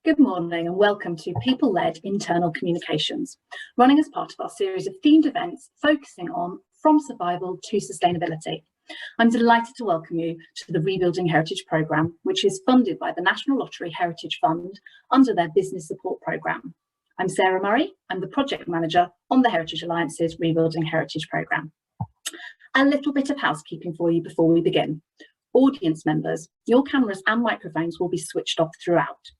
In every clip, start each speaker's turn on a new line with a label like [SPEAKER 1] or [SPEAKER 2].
[SPEAKER 1] Good morning and welcome to People-Led Internal Communications, running as part of our series of themed events focusing on From Survival to Sustainability. I'm delighted to welcome you to the Rebuilding Heritage Programme, which is funded by the National Lottery Heritage Fund under their Business Support Programme. I'm Sarah Murray, I'm the Project Manager on the Heritage Alliance's Rebuilding Heritage Programme. A little bit of housekeeping for you before we begin. Audience members, your cameras and microphones will be switched off throughout.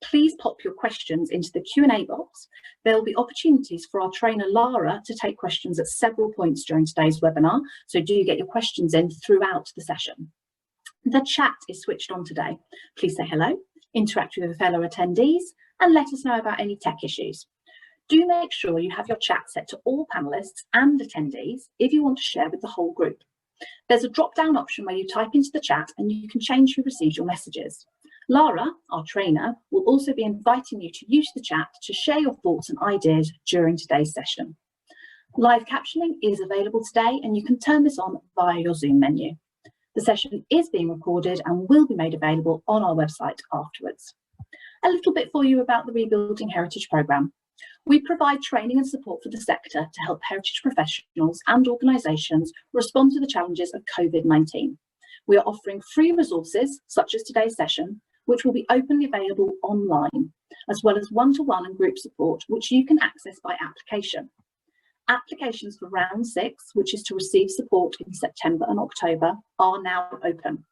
[SPEAKER 1] Please pop your questions into the Q&A box. There will be opportunities for our trainer Lara to take questions at several points during today's webinar, so do get your questions in throughout the session. The chat is switched on today. Please say hello, interact with fellow attendees, and let us know about any tech issues. Do make sure you have your chat set to all panellists and attendees if you want to share with the whole group. There's a drop-down option where you type into the chat and you can change who receives your messages. Lara, our trainer, will also be inviting you to use the chat to share your thoughts and ideas during today's session. Live captioning is available today and you can turn this on via your Zoom menu. The session is being recorded and will be made available on our website afterwards. A little bit for you about the Rebuilding Heritage Programme. We provide training and support for the sector to help heritage professionals and organisations respond to the challenges of COVID-19. We are offering free resources, such as today's session, which will be openly available online, as well as one-to-one and group support, which you can access by application. Applications for round 6, which is to receive support in September and October, are now open.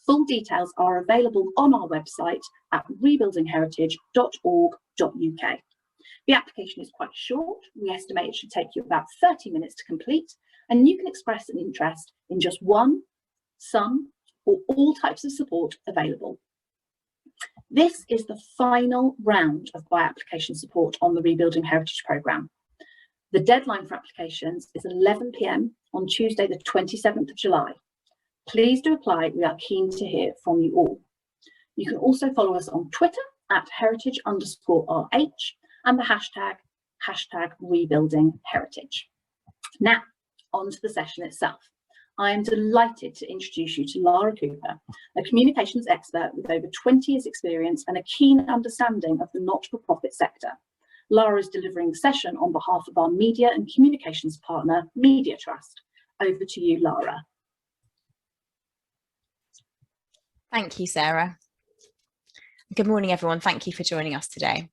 [SPEAKER 1] Full details are available on our website at rebuildingheritage.org.uk. The application is quite short. We estimate it should take you about 30 minutes to complete, and you can express an interest in just one, some, or all types of support available. This is the final round of by-application support on the Rebuilding Heritage Programme. The deadline for applications is 11 PM on Tuesday, the 27th of July. Please do apply. We are keen to hear from you all. You can also follow us on Twitter at heritage_RH and the hashtag #rebuildingheritage. Now, on to the session itself. I am delighted to introduce you to Lara Cooper, a communications expert with over 20 years experience and a keen understanding of the not-for-profit sector. Lara is delivering the session on behalf of our media and communications partner, Media Trust. Over to you, Lara.
[SPEAKER 2] Thank you, Sarah. Good morning, everyone. Thank you for joining us today.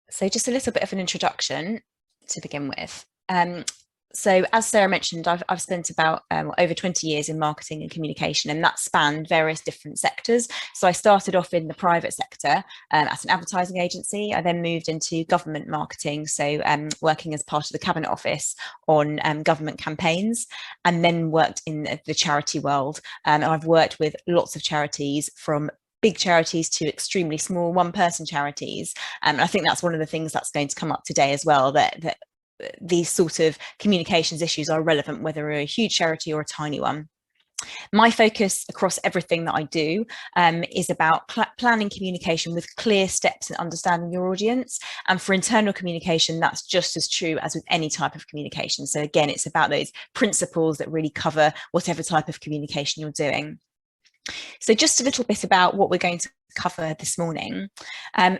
[SPEAKER 2] So just a little bit of an introduction to begin with. So as Sarah mentioned, I've spent about over 20 years in marketing and communication, and that spanned various different sectors. So I started off in the private sector at an advertising agency. I then moved into government marketing, so working as part of the Cabinet Office on government campaigns, and then worked in the charity world. And I've worked with lots of charities, from big charities to extremely small one-person charities. And I think that's one of the things that's going to come up today as well, that these sort of communications issues are relevant whether you're a huge charity or a tiny one. My focus across everything that I do is about planning communication with clear steps and understanding your audience. And for internal communication, that's just as true as with any type of communication. So again, it's about those principles that really cover whatever type of communication you're doing. So just a little bit about what we're going to cover this morning.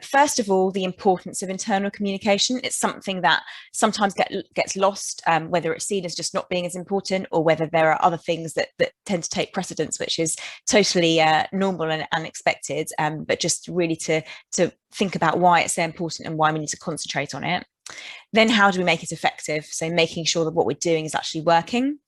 [SPEAKER 2] First of all, the importance of internal communication. It's something that sometimes gets lost, whether it's seen as just not being as important, or whether there are other things that tend to take precedence, which is totally normal and unexpected, but just really to think about why it's so important and why we need to concentrate on it. Then how do we make it effective? So making sure that what we're doing is actually working.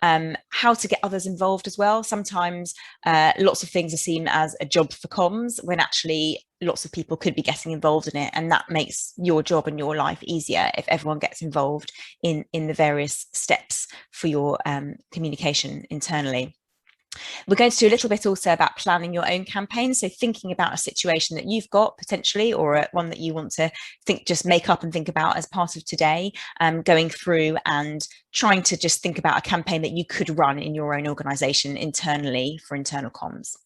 [SPEAKER 2] How to get others involved as well. Sometimes lots of things are seen as a job for comms, when actually lots of people could be getting involved in it, and that makes your job and your life easier if everyone gets involved in the various steps for your communication internally. We're going to do a little bit also about planning your own campaign. So thinking about a situation that you've got potentially, or one that you want to just make up and think about as part of today, going through and trying to just think about a campaign that you could run in your own organisation internally for internal comms.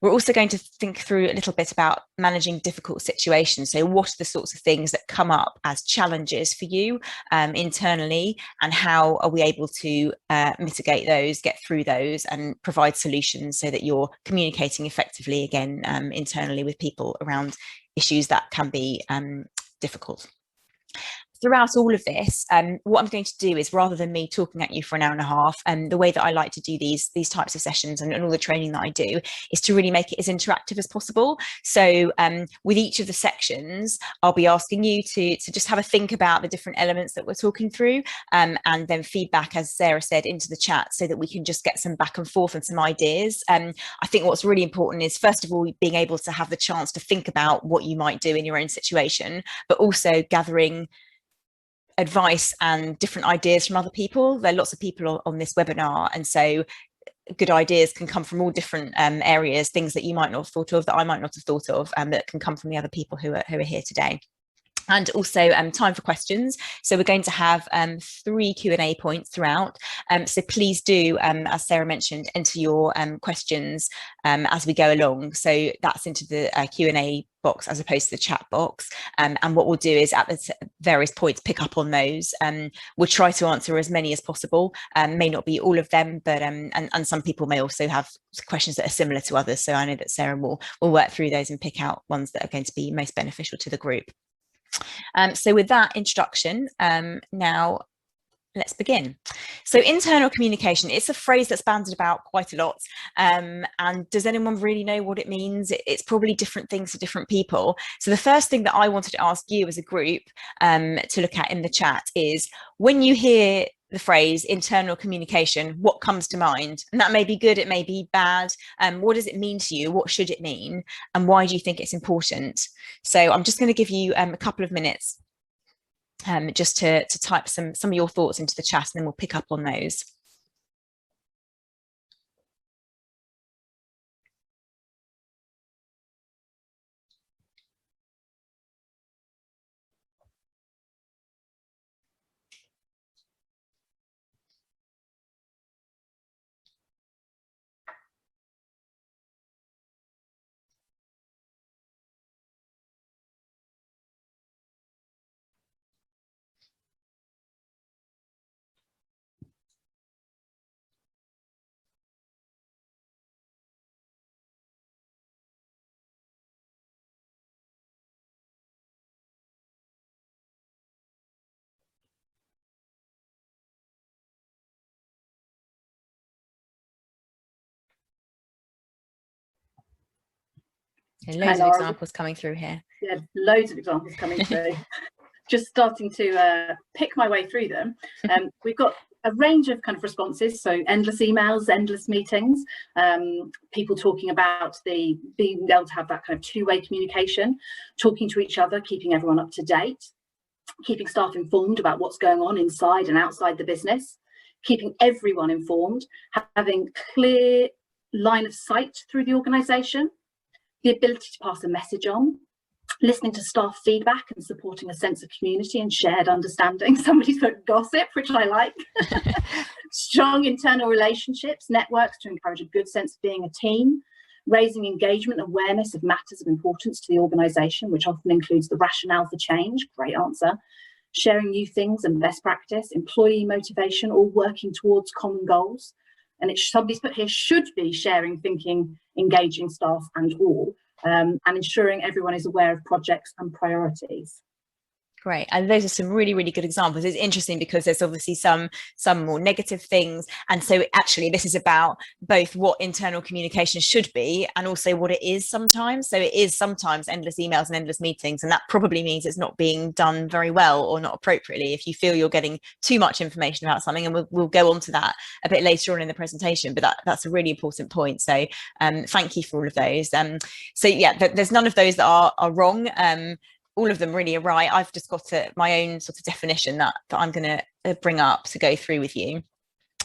[SPEAKER 2] We're also going to think through a little bit about managing difficult situations. So what are the sorts of things that come up as challenges for you internally, and how are we able to mitigate those, get through those, and provide solutions so that you're communicating effectively again internally with people around issues that can be difficult. Throughout all of this, what I'm going to do is, rather than me talking at you for an hour and a half, the way that I like to do these types of sessions and all the training that I do is to really make it as interactive as possible. So with each of the sections, I'll be asking you to just have a think about the different elements that we're talking through, and then feedback, as Sarah said, into the chat so that we can just get some back and forth and some ideas. I think what's really important is, first of all, being able to have the chance to think about what you might do in your own situation, but also gathering advice and different ideas from other people. There are lots of people on this webinar, and so good ideas can come from all different areas, things that you might not have thought of, that I might not have thought of, that can come from the other people who are here today. And also time for questions. So we're going to have 3 Q&A points throughout. So please do, as Sarah mentioned, enter your questions as we go along. So that's into the Q&A box as opposed to the chat box. And what we'll do is, at the various points, pick up on those. We'll try to answer as many as possible. May not be all of them, but and some people may also have questions that are similar to others. So I know that Sarah will work through those and pick out ones that are going to be most beneficial to the group. So with that introduction, now let's begin. So internal communication, it's a phrase that's bandied about quite a lot. And does anyone really know what it means? It's probably different things to different people. So the first thing that I wanted to ask you as a group to look at in the chat is, when you hear the phrase internal communication, what comes to mind? And that may be good, it may be bad. What does it mean to you? What should it mean? And why do you think it's important? So I'm just going to give you a couple of minutes just to type some of your thoughts into the chat, and then we'll pick up on those. Loads of examples coming through here.
[SPEAKER 1] Yeah, loads of examples coming through. Just starting to pick my way through them. We've got a range of kind of responses, so endless emails, endless meetings, people talking about being able to have that kind of two-way communication, talking to each other, keeping everyone up to date, keeping staff informed about what's going on inside and outside the business, keeping everyone informed, having clear line of sight through the organisation, the ability to pass a message on, listening to staff feedback and supporting a sense of community and shared understanding. Somebody's put gossip, which I like. Strong internal relationships, networks to encourage a good sense of being a team, raising engagement, awareness of matters of importance to the organisation, which often includes the rationale for change, great answer, sharing new things and best practice, employee motivation, all working towards common goals. And somebody's put here, should be sharing, thinking, engaging staff and all, and ensuring everyone is aware of projects and priorities.
[SPEAKER 2] Great, and those are some really, really good examples. It's interesting because there's obviously some more negative things, and so actually this is about both what internal communication should be and also what it is sometimes. So it is sometimes endless emails and endless meetings, and that probably means it's not being done very well or not appropriately if you feel you're getting too much information about something, and we'll go on to that a bit later on in the presentation, but that's a really important point. So thank you for all of those. So yeah, there's none of those that are wrong. All of them really are right. I've just got my own sort of definition that I'm going to bring up to go through with you.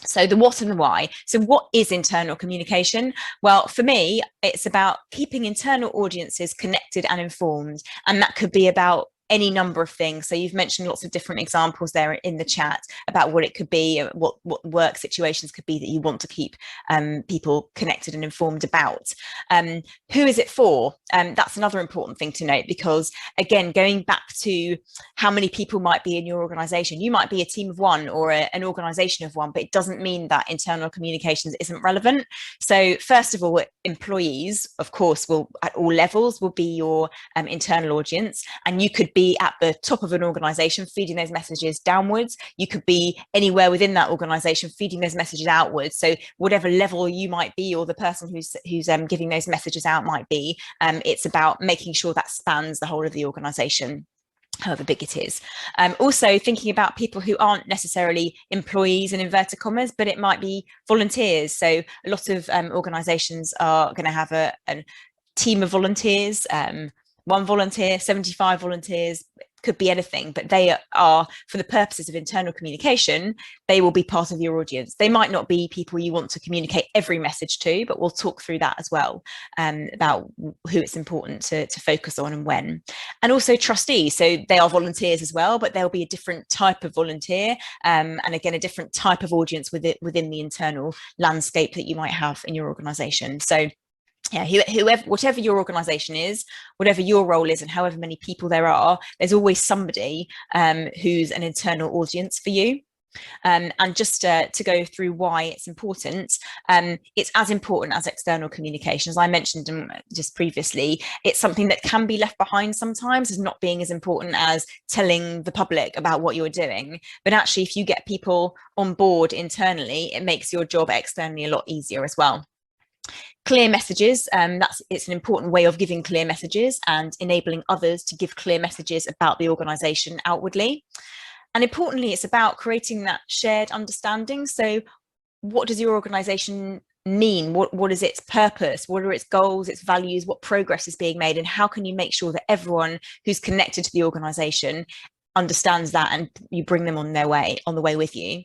[SPEAKER 2] So the what and the why. So what is internal communication? Well, for me, it's about keeping internal audiences connected and informed. And that could be about any number of things. So you've mentioned lots of different examples there in the chat about what it could be, what work situations could be that you want to keep people connected and informed about. Who is it for? That's another important thing to note, because again, going back to how many people might be in your organization, you might be a team of one or an organization of one, but it doesn't mean that internal communications isn't relevant. So first of all, employees, of course, will at all levels will be your internal audience, and you could be at the top of an organization feeding those messages downwards. You could be anywhere within that organization feeding those messages outwards. So whatever level you might be, or the person who's giving those messages out might be, it's about making sure that spans the whole of the organization, however big it is. Also thinking about people who aren't necessarily employees in inverted commas, but it might be volunteers. So a lot of organizations are going to have a team of volunteers, 1 volunteer, 75 volunteers, could be anything, but they are, for the purposes of internal communication, they will be part of your audience. They might not be people you want to communicate every message to, but we'll talk through that as well, about who it's important to focus on and when. And also trustees, so they are volunteers as well, but there'll be a different type of volunteer, and again, a different type of audience within the internal landscape that you might have in your organisation. So yeah, whatever your organization is, whatever your role is, and however many people there are, there's always somebody who's an internal audience for you. And just to go through why it's important, it's as important as external communication. As I mentioned just previously, it's something that can be left behind sometimes as not being as important as telling the public about what you're doing. But actually, if you get people on board internally, it makes your job externally a lot easier as well. Clear messages, it's an important way of giving clear messages and enabling others to give clear messages about the organisation outwardly. And importantly, it's about creating that shared understanding. So what does your organisation mean? What is its purpose? What are its goals, its values? What progress is being made? And how can you make sure that everyone who's connected to the organisation understands that and you bring them on the way with you?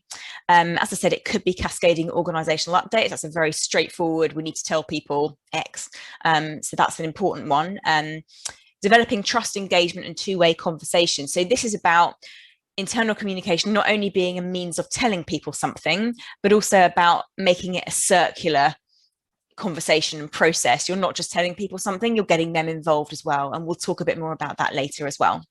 [SPEAKER 2] As I said, it could be cascading organizational updates. That's a very straightforward, we need to tell people X. So that's an important one. Developing trust, engagement, and two-way conversation. So this is about internal communication not only being a means of telling people something, but also about making it a circular conversation and process. You're not just telling people something, you're getting them involved as well. And we'll talk a bit more about that later as well.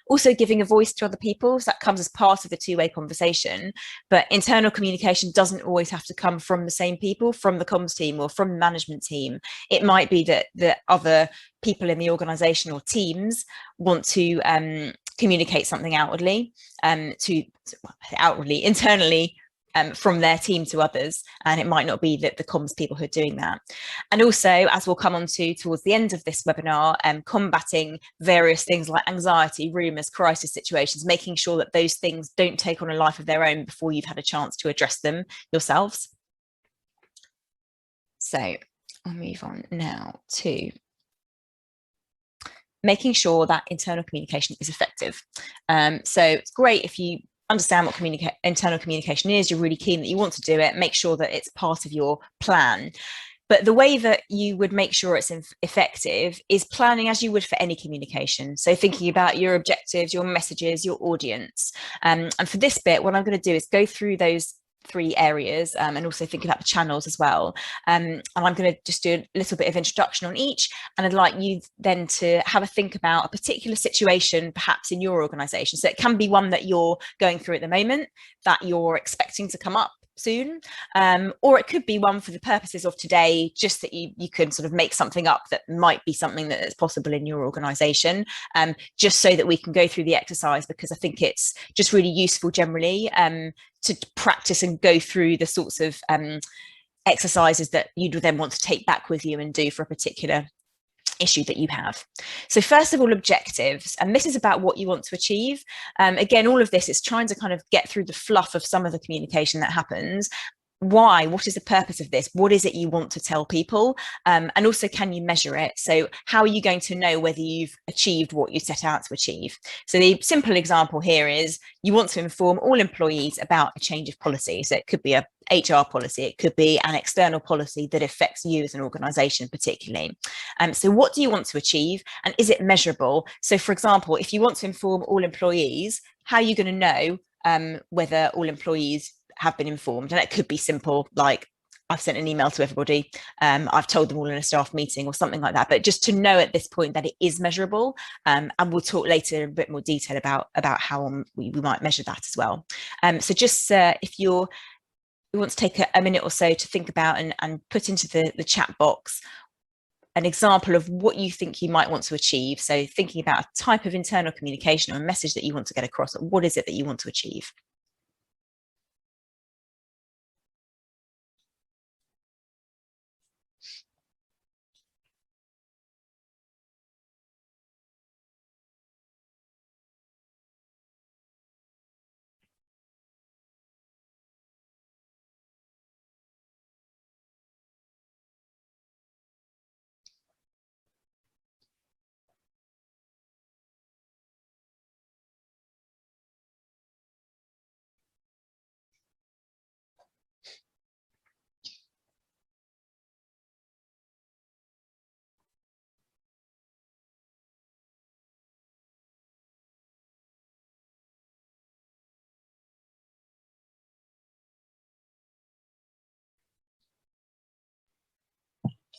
[SPEAKER 2] Also giving a voice to other people, so that comes as part of the two-way conversation, but internal communication doesn't always have to come from the same people, from the comms team or from the management team. It might be that the other people in the organisation or teams want to communicate something outwardly, internally, from their team to others, and it might not be that the comms people who are doing that. And also, as we'll come on to towards the end of this webinar, combating various things like anxiety, rumours, crisis situations, making sure that those things don't take on a life of their own before you've had a chance to address them yourselves. So I'll move on now to making sure that internal communication is effective. So it's great if you understand what internal communication is, you're really keen that you want to do it, make sure that it's part of your plan. But the way that you would make sure it's effective is planning as you would for any communication. So thinking about your objectives, your messages, your audience. And for this bit, what I'm going to do is go through those 3 areas, and also think about the channels as well. And I'm going to just do a little bit of introduction on each, and I'd like you then to have a think about a particular situation perhaps in your organisation. So it can be one that you're going through at the moment, that you're expecting to come up soon, or it could be one for the purposes of today, just that you can sort of make something up that might be something that is possible in your organisation, just so that we can go through the exercise, because I think it's just really useful generally to practice and go through the sorts of exercises that you'd then want to take back with you and do for a particular issue that you have. So first of all, objectives, and this is about what you want to achieve. Again, all of this is trying to kind of get through the fluff of some of the communication that happens why? What is the purpose of this? What is it you want to tell people? And also, can you measure it? So how are you going to know whether you've achieved what you set out to achieve? So the simple example here is you want to inform all employees about a change of policy. So it could be a HR policy, it could be an external policy that affects you as an organization particularly. So what do you want to achieve, and is it measurable? So for example, if you want to inform all employees, how are you going to know whether all employees have been informed? And it could be simple, like I've sent an email to everybody, I've told them all in a staff meeting or something like that. But just to know at this point that it is measurable, and we'll talk later in a bit more detail about how we might measure that as well. So just if you want to take a minute or so to think about and put into the chat box an example of what you think you might want to achieve. So thinking about a type of internal communication or a message that you want to get across, what is it that you want to achieve?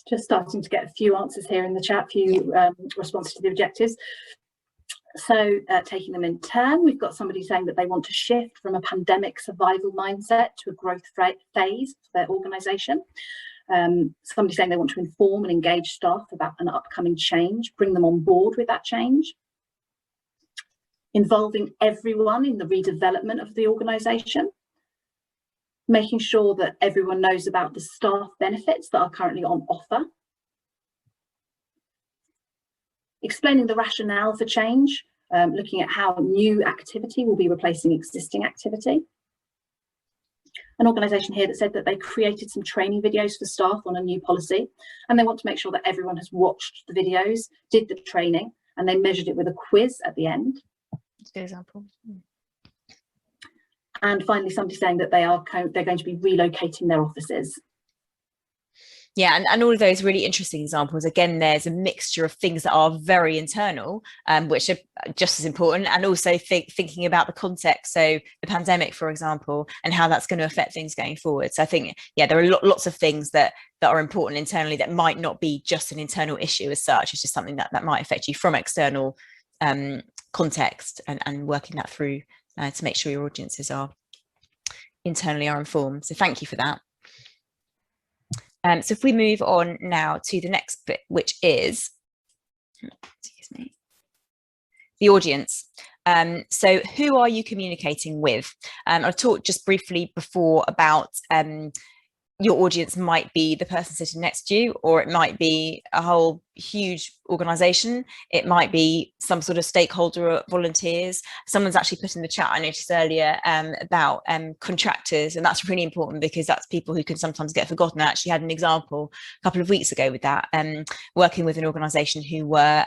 [SPEAKER 1] Just starting to get a few answers here in the chat, a few responses to the objectives. So taking them in turn, we've got somebody saying that they want to shift from a pandemic survival mindset to a growth phase for their organisation. Somebody saying they want to inform and engage staff about an upcoming change, bring them on board with that change. Involving everyone in the redevelopment of the organisation. Making sure that everyone knows about the staff benefits that are currently on offer. Explaining the rationale for change, looking at how new activity will be replacing existing activity. An organisation here that said that they created some training videos for staff on a new policy, and they want to make sure that everyone has watched the videos, did the training, and they measured it with a quiz at the end.
[SPEAKER 2] That's a good example.
[SPEAKER 1] And finally, somebody saying that they're going to be relocating their offices.
[SPEAKER 2] Yeah, and all of those really interesting examples. Again, there's a mixture of things that are very internal, which are just as important, and also thinking about the context. So the pandemic, for example, and how that's going to affect things going forward. So I think, yeah, there are lots of things that are important internally that might not be just an internal issue as such. It's just something that might affect you from external context, and working that through to make sure your audiences are internally informed. So thank you for that. So if we move on now to the next bit, which is, excuse me, the audience. So who are you communicating with? I talked just briefly before about your audience might be the person sitting next to you, or it might be a whole huge organization. It might be some sort of stakeholder or volunteers. Someone's actually put in the chat, I noticed earlier, about contractors, and that's really important because that's people who can sometimes get forgotten. I actually had an example a couple of weeks ago with that, working with an organization who were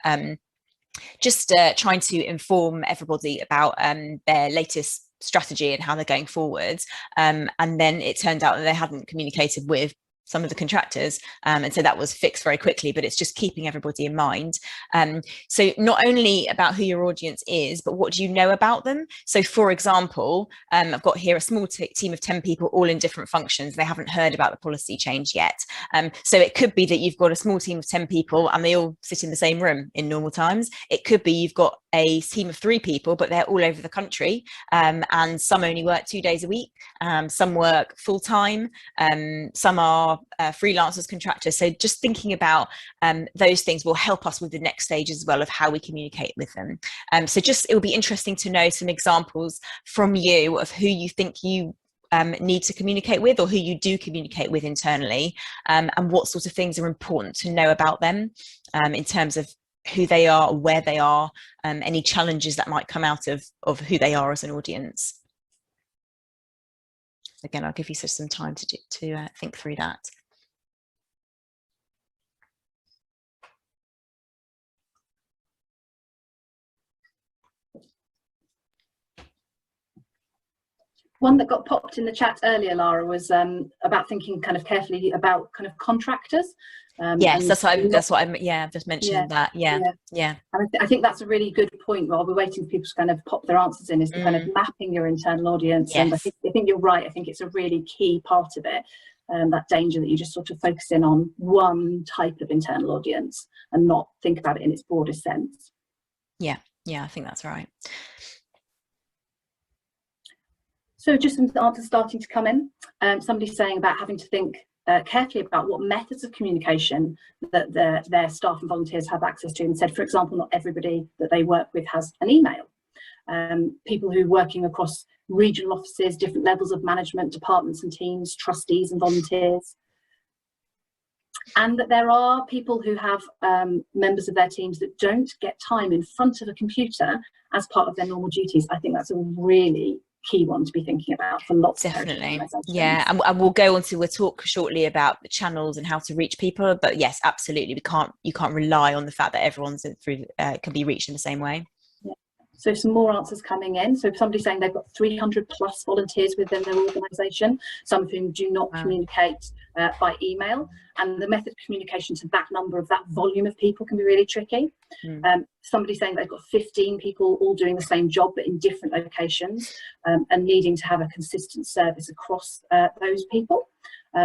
[SPEAKER 2] just trying to inform everybody about their latest strategy and how they're going forwards, and then it turned out that they hadn't communicated with some of the contractors, and so that was fixed very quickly. But it's just keeping everybody in mind. So not only about who your audience is, but what do you know about them? So for example, I've got here a small team of 10 people, all in different functions. They haven't heard about the policy change yet. So it could be that you've got a small team of 10 people and they all sit in the same room in normal times. It could be you've got a team of 3 people, but they're all over the country, and some only work 2 days a week, some work full time, some are freelancers, contractors. So just thinking about those things will help us with the next stage as well of how we communicate with them. So just, it will be interesting to know some examples from you of who you think you need to communicate with, or who you do communicate with internally, and what sorts of things are important to know about them, in terms of who they are, where they are, any challenges that might come out of who they are as an audience. again, I'll give you some time to think through that.
[SPEAKER 1] One that got popped in the chat earlier, Lara, was about thinking kind of carefully about kind of contractors.
[SPEAKER 2] Yes, that's what I'm just mentioned that. Yeah.
[SPEAKER 1] And I think that's a really good point while we're waiting for people to kind of pop their answers in, is the kind of mapping your internal audience.
[SPEAKER 2] Yes.
[SPEAKER 1] And I think you're right. I think it's a really key part of it. That danger that you just sort of focus in on one type of internal audience and not think about it in its broadest sense.
[SPEAKER 2] Yeah, I think that's right.
[SPEAKER 1] So just some answers starting to come in. Somebody's saying about having to think carefully about what methods of communication that their staff and volunteers have access to, and said, for example, not everybody that they work with has an email. People who are working across regional offices, different levels of management, departments and teams, trustees and volunteers. And that there are people who have members of their teams that don't get time in front of a computer as part of their normal duties. I think that's a really key one to be thinking about for lots of organisations.
[SPEAKER 2] Yeah, and we'll talk shortly about the channels and how to reach people, but yes, absolutely, you can't rely on the fact that everyone's can be reached in the same way.
[SPEAKER 1] So some more answers coming in. So somebody's saying they've got 300 plus volunteers within their organisation, some of whom do not communicate by email, and the method of communication to that number of that volume of people can be really tricky. Somebody's saying they've got 15 people all doing the same job but in different locations, and needing to have a consistent service across those people.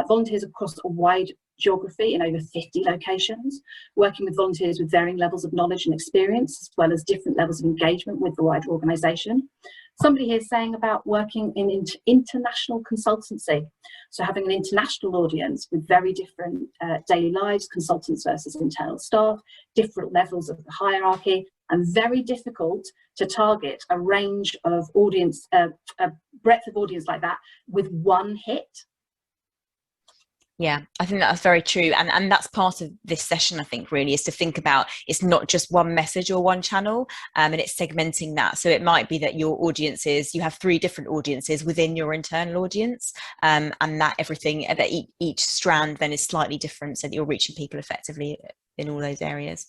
[SPEAKER 1] Volunteers across a wide geography in over 50 locations, working with volunteers with varying levels of knowledge and experience, as well as different levels of engagement with the wider organisation. Somebody here is saying about working in international consultancy, so having an international audience with very different daily lives, consultants versus internal staff, different levels of the hierarchy, and very difficult to target a range of audience, a breadth of audience like that with one hit.
[SPEAKER 2] Yeah, I think that's very true. And that's part of this session, I think, really, is to think about it's not just one message or one channel, and it's segmenting that. So it might be that your audiences, you have 3 different audiences within your internal audience, and that each strand then is slightly different, so that you're reaching people effectively in all those areas.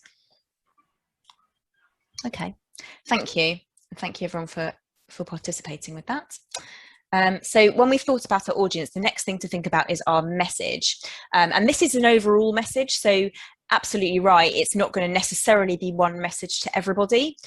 [SPEAKER 2] Okay, thank you. Thank you everyone for participating with that. So when we've thought about our audience, the next thing to think about is our message. And this is an overall message. So absolutely right, it's not going to necessarily be one message to everybody.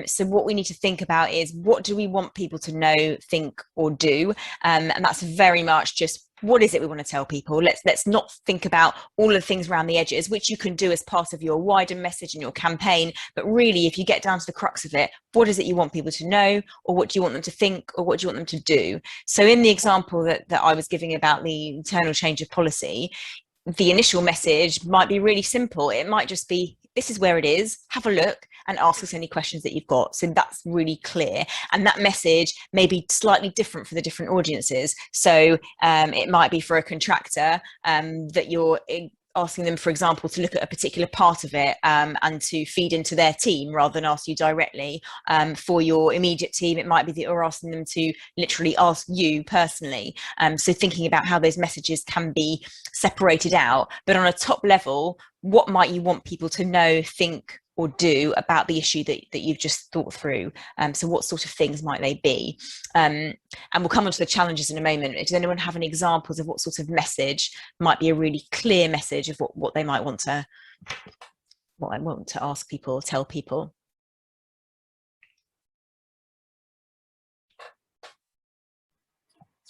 [SPEAKER 2] So what we need to think about is, what do we want people to know, think or do? And that's very much just, what is it we want to tell people? Let's not think about all of the things around the edges, which you can do as part of your wider message and your campaign. But really, if you get down to the crux of it, what is it you want people to know, or what do you want them to think, or what do you want them to do? So in the example that I was giving about the internal change of policy, the initial message might be really simple. It might just be, this is where it is, have a look and ask us any questions that you've got. So that's really clear. And that message may be slightly different for the different audiences. So it might be for a contractor that you're asking them, for example, to look at a particular part of it and to feed into their team rather than ask you directly. For your immediate team, it might be that you're asking them to literally ask you personally. So thinking about how those messages can be separated out, but on a top level, what might you want people to know, think or do about the issue that you've just thought through? So what sort of things might they be? And we'll come on to the challenges in a moment. Does anyone have any examples of what sort of message might be a really clear message of what they might want to ask people, tell people?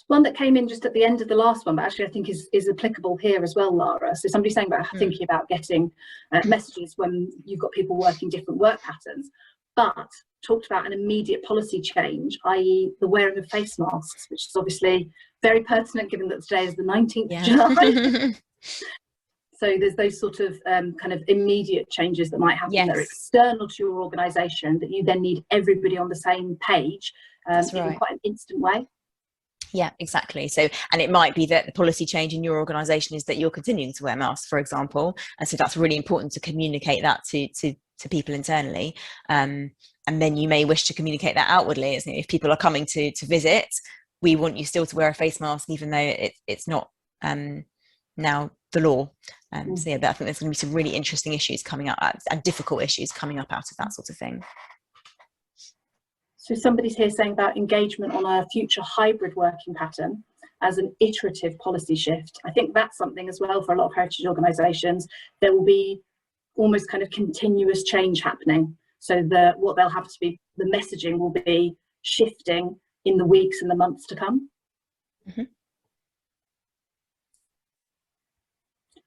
[SPEAKER 1] One that came in just at the end of the last one, but actually I think is applicable here as well, Lara. So somebody's saying about thinking about getting messages when you've got people working different work patterns, but talked about an immediate policy change, i.e. the wearing of face masks, which is obviously very pertinent given that today is the 19th of July. So there's those sort of kind of immediate changes that might happen that are external to your organisation, that you then need everybody on the same page in quite an instant way.
[SPEAKER 2] Yeah, exactly. So, and it might be that the policy change in your organisation is that you're continuing to wear masks, for example. And so that's really important to communicate that to people internally. And then you may wish to communicate that outwardly. If people are coming to visit, we want you still to wear a face mask, even though it's not now the law. So yeah, but I think there's going to be some really interesting issues coming up and difficult issues coming up out of that sort of thing.
[SPEAKER 1] So somebody's here saying about engagement on a future hybrid working pattern as an iterative policy shift. I think that's something as well for a lot of heritage organisations. There will be almost kind of continuous change happening. So what they'll have to be, the messaging will be shifting in the weeks and the months to come.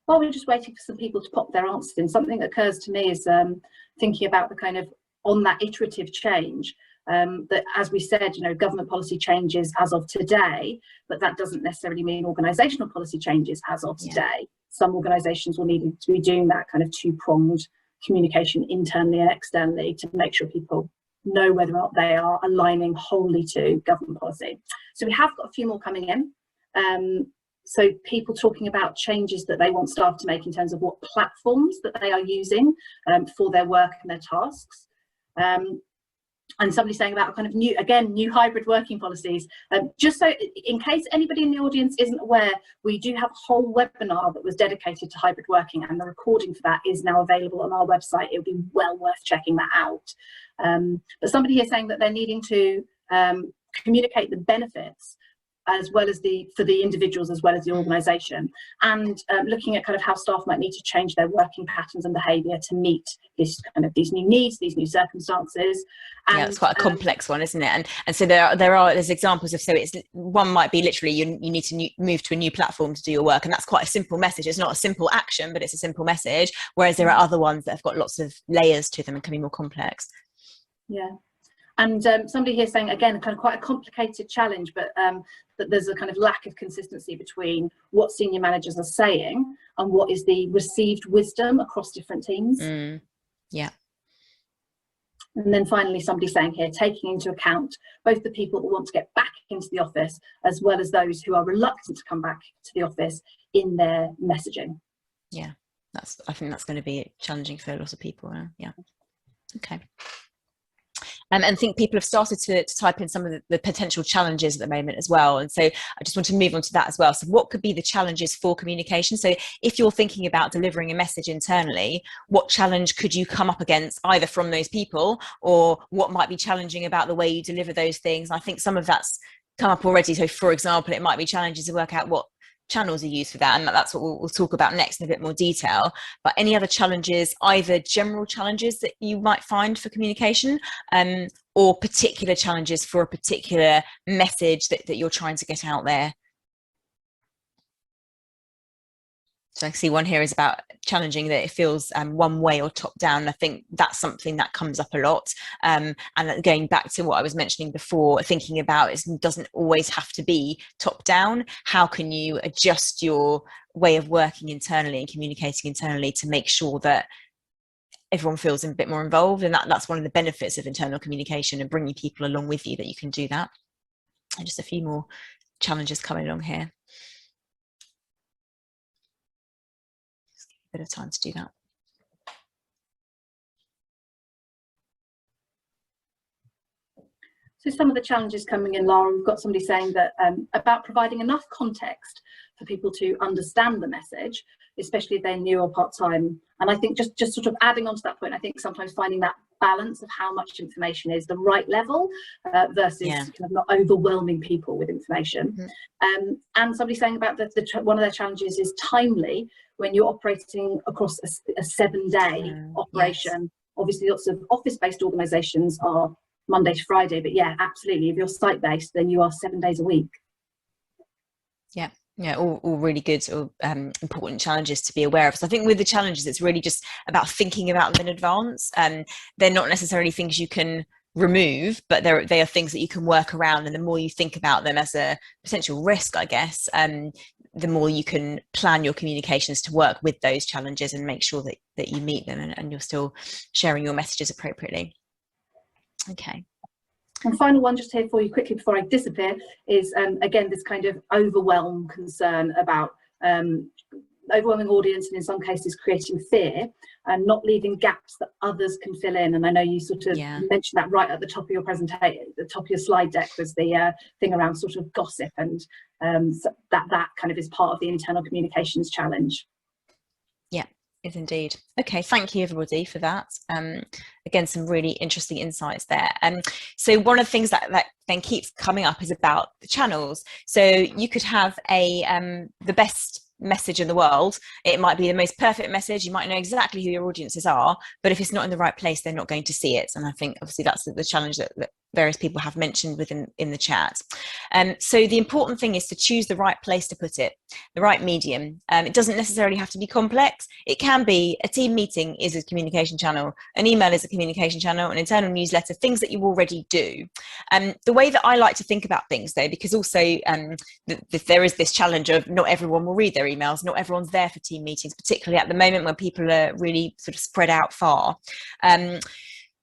[SPEAKER 1] While we're just waiting for some people to pop their answers in, something that occurs to me is thinking about the kind of on that iterative change, that, as we said, you know, government policy changes as of today, but that doesn't necessarily mean organisational policy changes as of today. Some organisations will need to be doing that kind of two-pronged communication internally and externally to make sure people know whether or not they are aligning wholly to government policy. So we have got a few more coming in. So people talking about changes that they want staff to make in terms of what platforms that they are using for their work and their tasks. And somebody saying about kind of new hybrid working policies. Just so in case anybody in the audience isn't aware, we do have a whole webinar that was dedicated to hybrid working, and the recording for that is now available on our website. It would be well worth checking that out. But somebody here saying that they're needing to communicate the benefits as well as for the individuals as well as the organisation, and looking at kind of how staff might need to change their working patterns and behaviour to meet these new needs, these new circumstances. And,
[SPEAKER 2] yeah, it's quite a complex one, isn't it? And so there's examples of, so it's one might be literally you need to move to a new platform to do your work, and that's quite a simple message. It's not a simple action, but it's a simple message. Whereas there are other ones that have got lots of layers to them and can be more complex.
[SPEAKER 1] Yeah. And somebody here saying, again, kind of quite a complicated challenge, but that there's a kind of lack of consistency between what senior managers are saying and what is the received wisdom across different teams.
[SPEAKER 2] Yeah.
[SPEAKER 1] And then finally, somebody saying here, taking into account both the people that want to get back into the office as well as those who are reluctant to come back to the office in their messaging.
[SPEAKER 2] Yeah, I think that's going to be challenging for a lot of people. Yeah. Okay. And I think people have started to type in some of the potential challenges at the moment as well. And so I just want to move on to that as well. So what could be the challenges for communication? So if you're thinking about delivering a message internally, what challenge could you come up against either from those people, or what might be challenging about the way you deliver those things? I think some of that's come up already. So for example, it might be challenges to work out what channels are used for that, and that's what we'll talk about next in a bit more detail. But any other challenges, either general challenges that you might find for communication, or particular challenges for a particular message that you're trying to get out there? So I see one here is about challenging that it feels one way or top down. I think that's something that comes up a lot. And going back to what I was mentioning before, thinking about it doesn't always have to be top down. How can you adjust your way of working internally and communicating internally to make sure that everyone feels a bit more involved? And that's one of the benefits of internal communication, and bringing people along with you, that you can do that. And just a few more challenges coming along here. Bit of time to do that.
[SPEAKER 1] So some of the challenges coming in, Lara, we've got somebody saying that about providing enough context for people to understand the message, especially if they're new or part-time. And I think just sort of adding on to that point, I think sometimes finding that balance of how much information is the right level versus kind of not overwhelming people with information. And somebody saying about one of their challenges is timely when you're operating across a 7-day operation. Yes. Obviously, lots of office-based organisations are Monday to Friday, but yeah, absolutely. If you're site-based, then you are 7 days a week.
[SPEAKER 2] Yeah, all really good or important challenges to be aware of. So I think with the challenges, it's really just about thinking about them in advance. They're not necessarily things you can remove, but they are things that you can work around. And the more you think about them as a potential risk, I guess, the more you can plan your communications to work with those challenges and make sure that you meet them and you're still sharing your messages appropriately. Okay.
[SPEAKER 1] And final one just here for you quickly before I disappear is again this kind of overwhelm concern about overwhelming audience and in some cases creating fear and not leaving gaps that others can fill in. And I know you sort of mentioned that right at the top of your presentation, the top of your slide deck was the thing around sort of gossip, and so that kind of is part of the internal communications challenge.
[SPEAKER 2] Yeah, is indeed. Okay, thank you everybody for that. Again, some really interesting insights there. So one of the things that then keeps coming up is about the channels. So you could have the best message in the world. It might be the most perfect message. You might know exactly who your audiences are, but if it's not in the right place, they're not going to see it. And I think obviously that's the challenge that various people have mentioned in the chat. So the important thing is to choose the right place to put it, the right medium. It doesn't necessarily have to be complex. It can be a team meeting is a communication channel, an email is a communication channel, an internal newsletter, things that you already do. The way that I like to think about things though, because also there is this challenge of not everyone will read their emails, not everyone's there for team meetings, particularly at the moment when people are really sort of spread out far.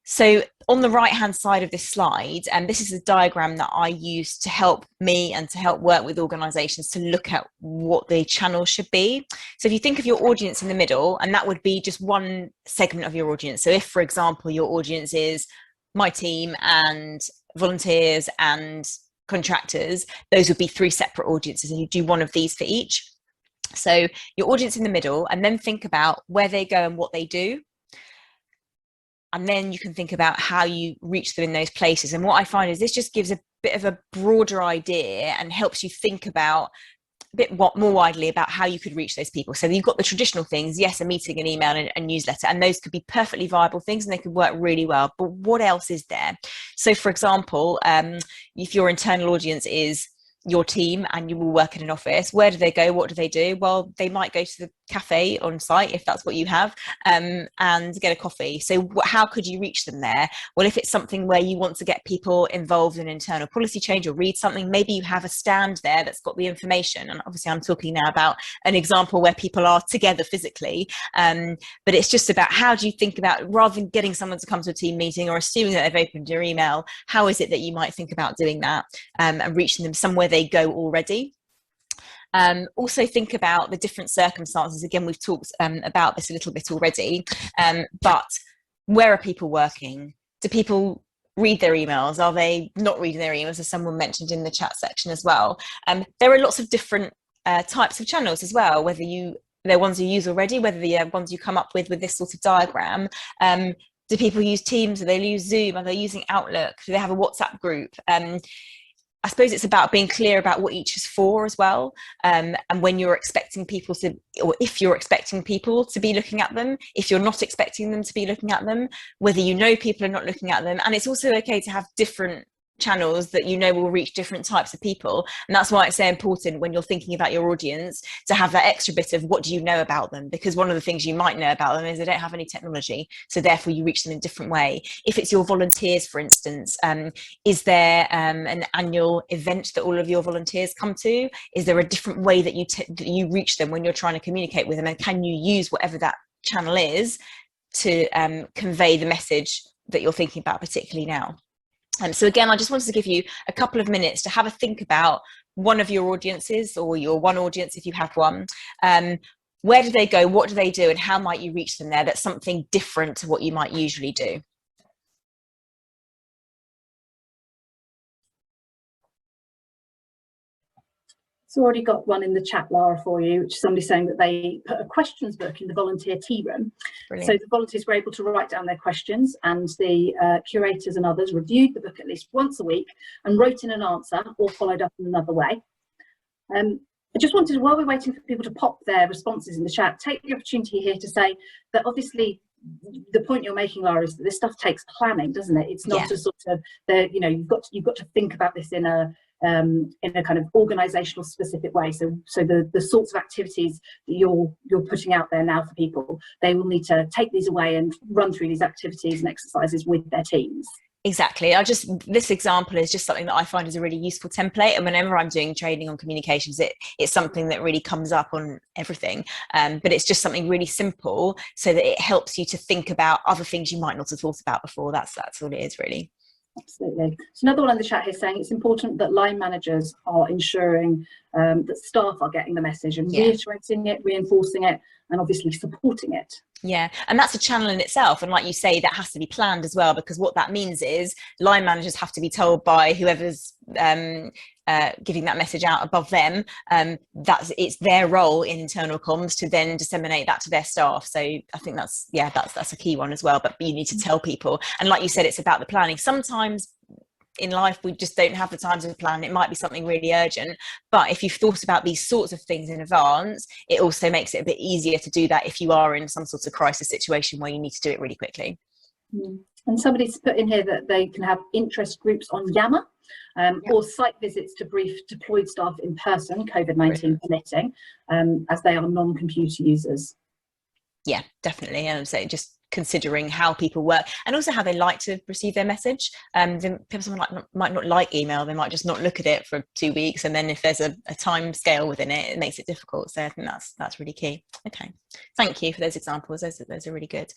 [SPEAKER 2] So on the right hand side of this slide, and this is a diagram that I use to help me and to help work with organizations to look at what the channel should be. So if you think of your audience in the middle, and that would be just one segment of your audience. So if, for example, your audience is my team and volunteers and contractors, those would be 3 separate audiences, and you do one of these for each. So your audience in the middle, and then think about where they go and what they do. And then you can think about how you reach them in those places. And what I find is this just gives a bit of a broader idea and helps you think about a bit more widely about how you could reach those people. So you've got the traditional things, yes, a meeting, an email, and a newsletter, and those could be perfectly viable things and they could work really well. But what else is there? So for example, if your internal audience is your team and you will work in an office, where do they go? What do they do? Well, they might go to the cafe on site if that's what you have, and get a coffee. So how could you reach them there? Well, if it's something where you want to get people involved in internal policy change or read something, maybe you have a stand there that's got the information. And obviously I'm talking now about an example where people are together physically, but it's just about how do you think about, rather than getting someone to come to a team meeting or assuming that they've opened your email, how is it that you might think about doing that, and reaching them somewhere they go already. Also think about the different circumstances. Again, we've talked about this a little bit already, but where are people working? Do people read their emails? Are they not reading their emails, as someone mentioned in the chat section as well? There are lots of different types of channels as well, whether they're ones you use already, whether the ones you come up with this sort of diagram. Do people use Teams? Do they use Zoom? Are they using Outlook? Do they have a WhatsApp group? I suppose it's about being clear about what each is for as well, and when you're expecting people to, or if you're expecting people to be looking at them, if you're not expecting them to be looking at them, whether you know people are not looking at them. And it's also okay to have different channels that you know will reach different types of people, and that's why it's so important when you're thinking about your audience to have that extra bit of what do you know about them, because one of the things you might know about them is they don't have any technology, so therefore you reach them in a different way. If it's your volunteers, for instance, is there an annual event that all of your volunteers come to? Is there a different way that you reach them when you're trying to communicate with them, and can you use whatever that channel is to convey the message that you're thinking about particularly now? So again, I just wanted to give you a couple of minutes to have a think about one of your audiences, or your one audience if you have one. Where do they go? What do they do? And how might you reach them there? That's something different to what you might usually do.
[SPEAKER 1] So already got one in the chat, Lara, for you, which is somebody saying that they put a questions book in the volunteer tea room. Brilliant. So the volunteers were able to write down their questions, and the curators and others reviewed the book at least once a week and wrote in an answer or followed up in another way. I just wanted, while we're waiting for people to pop their responses in the chat, take the opportunity here to say that obviously the point you're making, Lara, is that this stuff takes planning, doesn't it? It's not a sort of, you've got to think about this in a kind of organizational specific way. So the sorts of activities that you're putting out there now for people, they will need to take these away and run through these activities and exercises with their teams.
[SPEAKER 2] Exactly. This example is just something that I find is a really useful template, and whenever I'm doing training on communications, it's something that really comes up on everything, but it's just something really simple, so that it helps you to think about other things you might not have thought about before. That's all it is, really.
[SPEAKER 1] Absolutely. So another one in the chat here saying it's important that line managers are ensuring that staff are getting the message and reiterating it, reinforcing it, and obviously supporting it.
[SPEAKER 2] Yeah, and that's a channel in itself. And like you say, that has to be planned as well, because what that means is line managers have to be told by whoever's giving that message out above them, that it's their role in internal comms to then disseminate that to their staff. So I think that's a key one as well. But you need to tell people. And like you said, it's about the planning. Sometimes in life we just don't have the time to plan. It might be something really urgent, but if you've thought about these sorts of things in advance, it also makes it a bit easier to do that if you are in some sort of crisis situation where you need to do it really quickly.
[SPEAKER 1] And somebody's put in here that they can have interest groups on Yammer, or site visits to brief deployed staff in person, COVID-19 permitting, as they are non-computer users.
[SPEAKER 2] Yeah, definitely. And so just considering how people work and also how they like to receive their message. Someone might not like email, they might just not look at it for 2 weeks, and then if there's a time scale within it, it makes it difficult. So I think that's really key. Okay, thank you for those examples. Those are really good.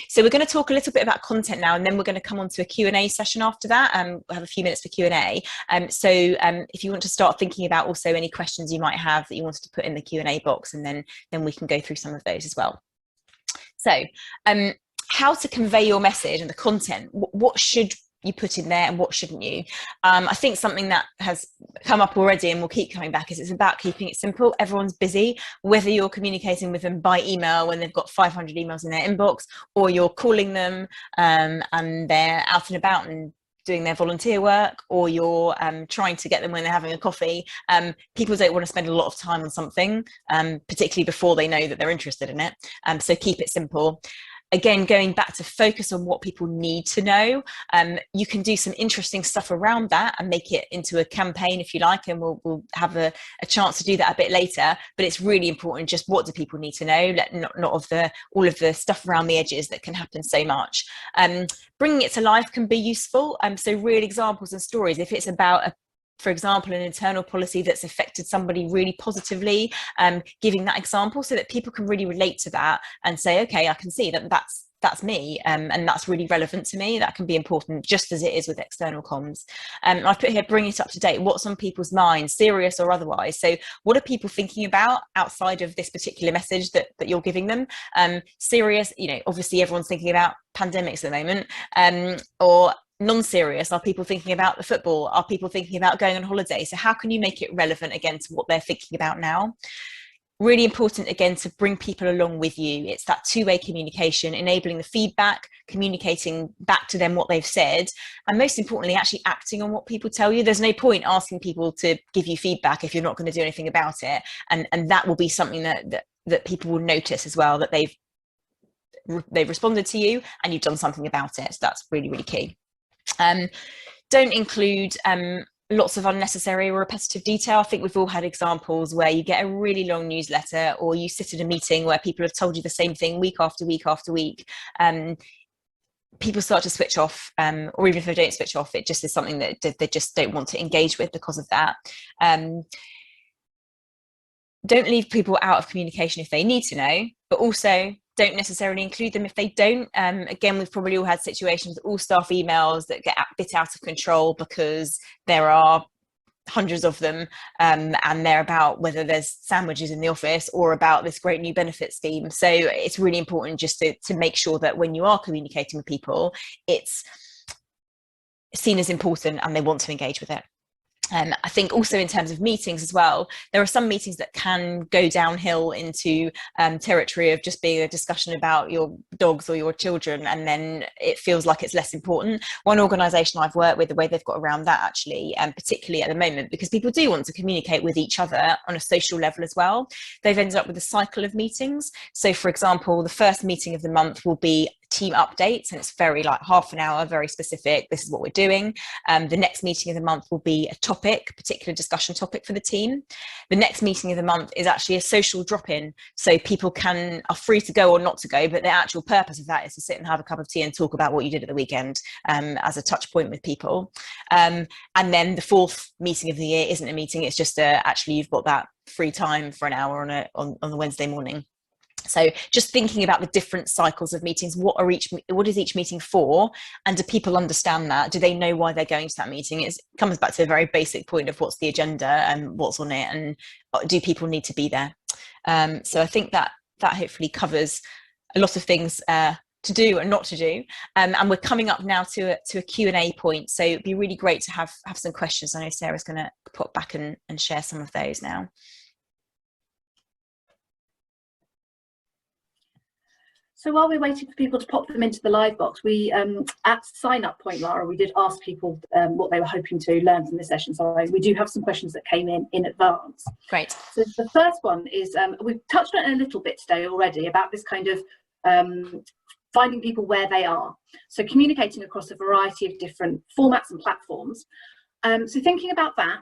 [SPEAKER 2] So we're going to talk a little bit about content now, and then we're going to come on to a Q&A session after that. We'll have a few minutes for Q&A. So if you want to start thinking about also any questions you might have that you wanted to put in the Q&A box, and then we can go through some of those as well. So how to convey your message and the content, what should you put in there and what shouldn't you? I think something that has come up already and will keep coming back is it's about keeping it simple. Everyone's busy, whether you're communicating with them by email when they've got 500 emails in their inbox, or you're calling them and they're out and about and doing their volunteer work, or you're trying to get them when they're having a coffee. People don't want to spend a lot of time on something, particularly before they know that they're interested in it. So keep it simple. Again, going back to focus on what people need to know. You can do some interesting stuff around that and make it into a campaign if you like, and we'll have a chance to do that a bit later. But it's really important, just what do people need to know, not all of the stuff around the edges that can happen so much. Bringing it to life can be useful. So real examples and stories. If it's about for example, an internal policy that's affected somebody really positively, giving that example so that people can really relate to that and say, okay, I can see that's me, and that's really relevant to me. That can be important, just as it is with external comms. I've put here, bring it up to date. What's on people's minds, serious or otherwise? So what are people thinking about outside of this particular message that you're giving them? Serious, obviously everyone's thinking about pandemics at the moment, or non-serious, are people thinking about the football? Are people thinking about going on holiday? So how can you make it relevant again to what they're thinking about now? Really important again to bring people along with you. It's that two-way communication, enabling the feedback, communicating back to them what they've said, and most importantly actually acting on what people tell you. There's no point asking people to give you feedback if you're not going to do anything about it, and that will be something that people will notice as well, that they've responded to you and you've done something about it. So that's really, really key. Don't include lots of unnecessary or repetitive detail. I think we've all had examples where you get a really long newsletter, or you sit in a meeting where people have told you the same thing week after week after week. People start to switch off, or even if they don't switch off, it just is something that they just don't want to engage with because of that. Don't leave people out of communication if they need to know, but also don't necessarily include them if they don't. Again, we've probably all had situations with all staff emails that get a bit out of control because there are hundreds of them, and they're about whether there's sandwiches in the office or about this great new benefit scheme. So it's really important just to make sure that when you are communicating with people, it's seen as important and they want to engage with it. I think also in terms of meetings as well, there are some meetings that can go downhill into territory of just being a discussion about your dogs or your children, and then it feels like it's less important. One organisation I've worked with, the way they've got around that actually, particularly at the moment, because people do want to communicate with each other on a social level as well, they've ended up with a cycle of meetings. So for example, the first meeting of the month will be team updates, and it's very like half an hour, very specific, this is what we're doing. The next meeting of the month will be a topic, particular discussion topic for the team. The next meeting of the month is actually a social drop-in, so people are free to go or not to go, but the actual purpose of that is to sit and have a cup of tea and talk about what you did at the weekend, as a touch point with people. And then the fourth meeting of the year isn't a meeting, it's just actually you've got that free time for an hour on the Wednesday morning. So just thinking about the different cycles of meetings, what is each meeting for, and do people understand that? Do they know why they're going to that meeting? It comes back to a very basic point of what's the agenda and what's on it, and do people need to be there? So I think that hopefully covers a lot of things to do and not to do. And we're coming up now to a Q&A point, so it'd be really great to have some questions. I know Sarah's going to pop back and share some of those now.
[SPEAKER 1] So while we're waiting for people to pop them into the live box, we at sign up point, Lara, we did ask people what they were hoping to learn from this session. So we do have some questions that came in advance.
[SPEAKER 2] Great.
[SPEAKER 1] So the first one is, we've touched on it a little bit today already, about this kind of finding people where they are. So communicating across a variety of different formats and platforms. So thinking about that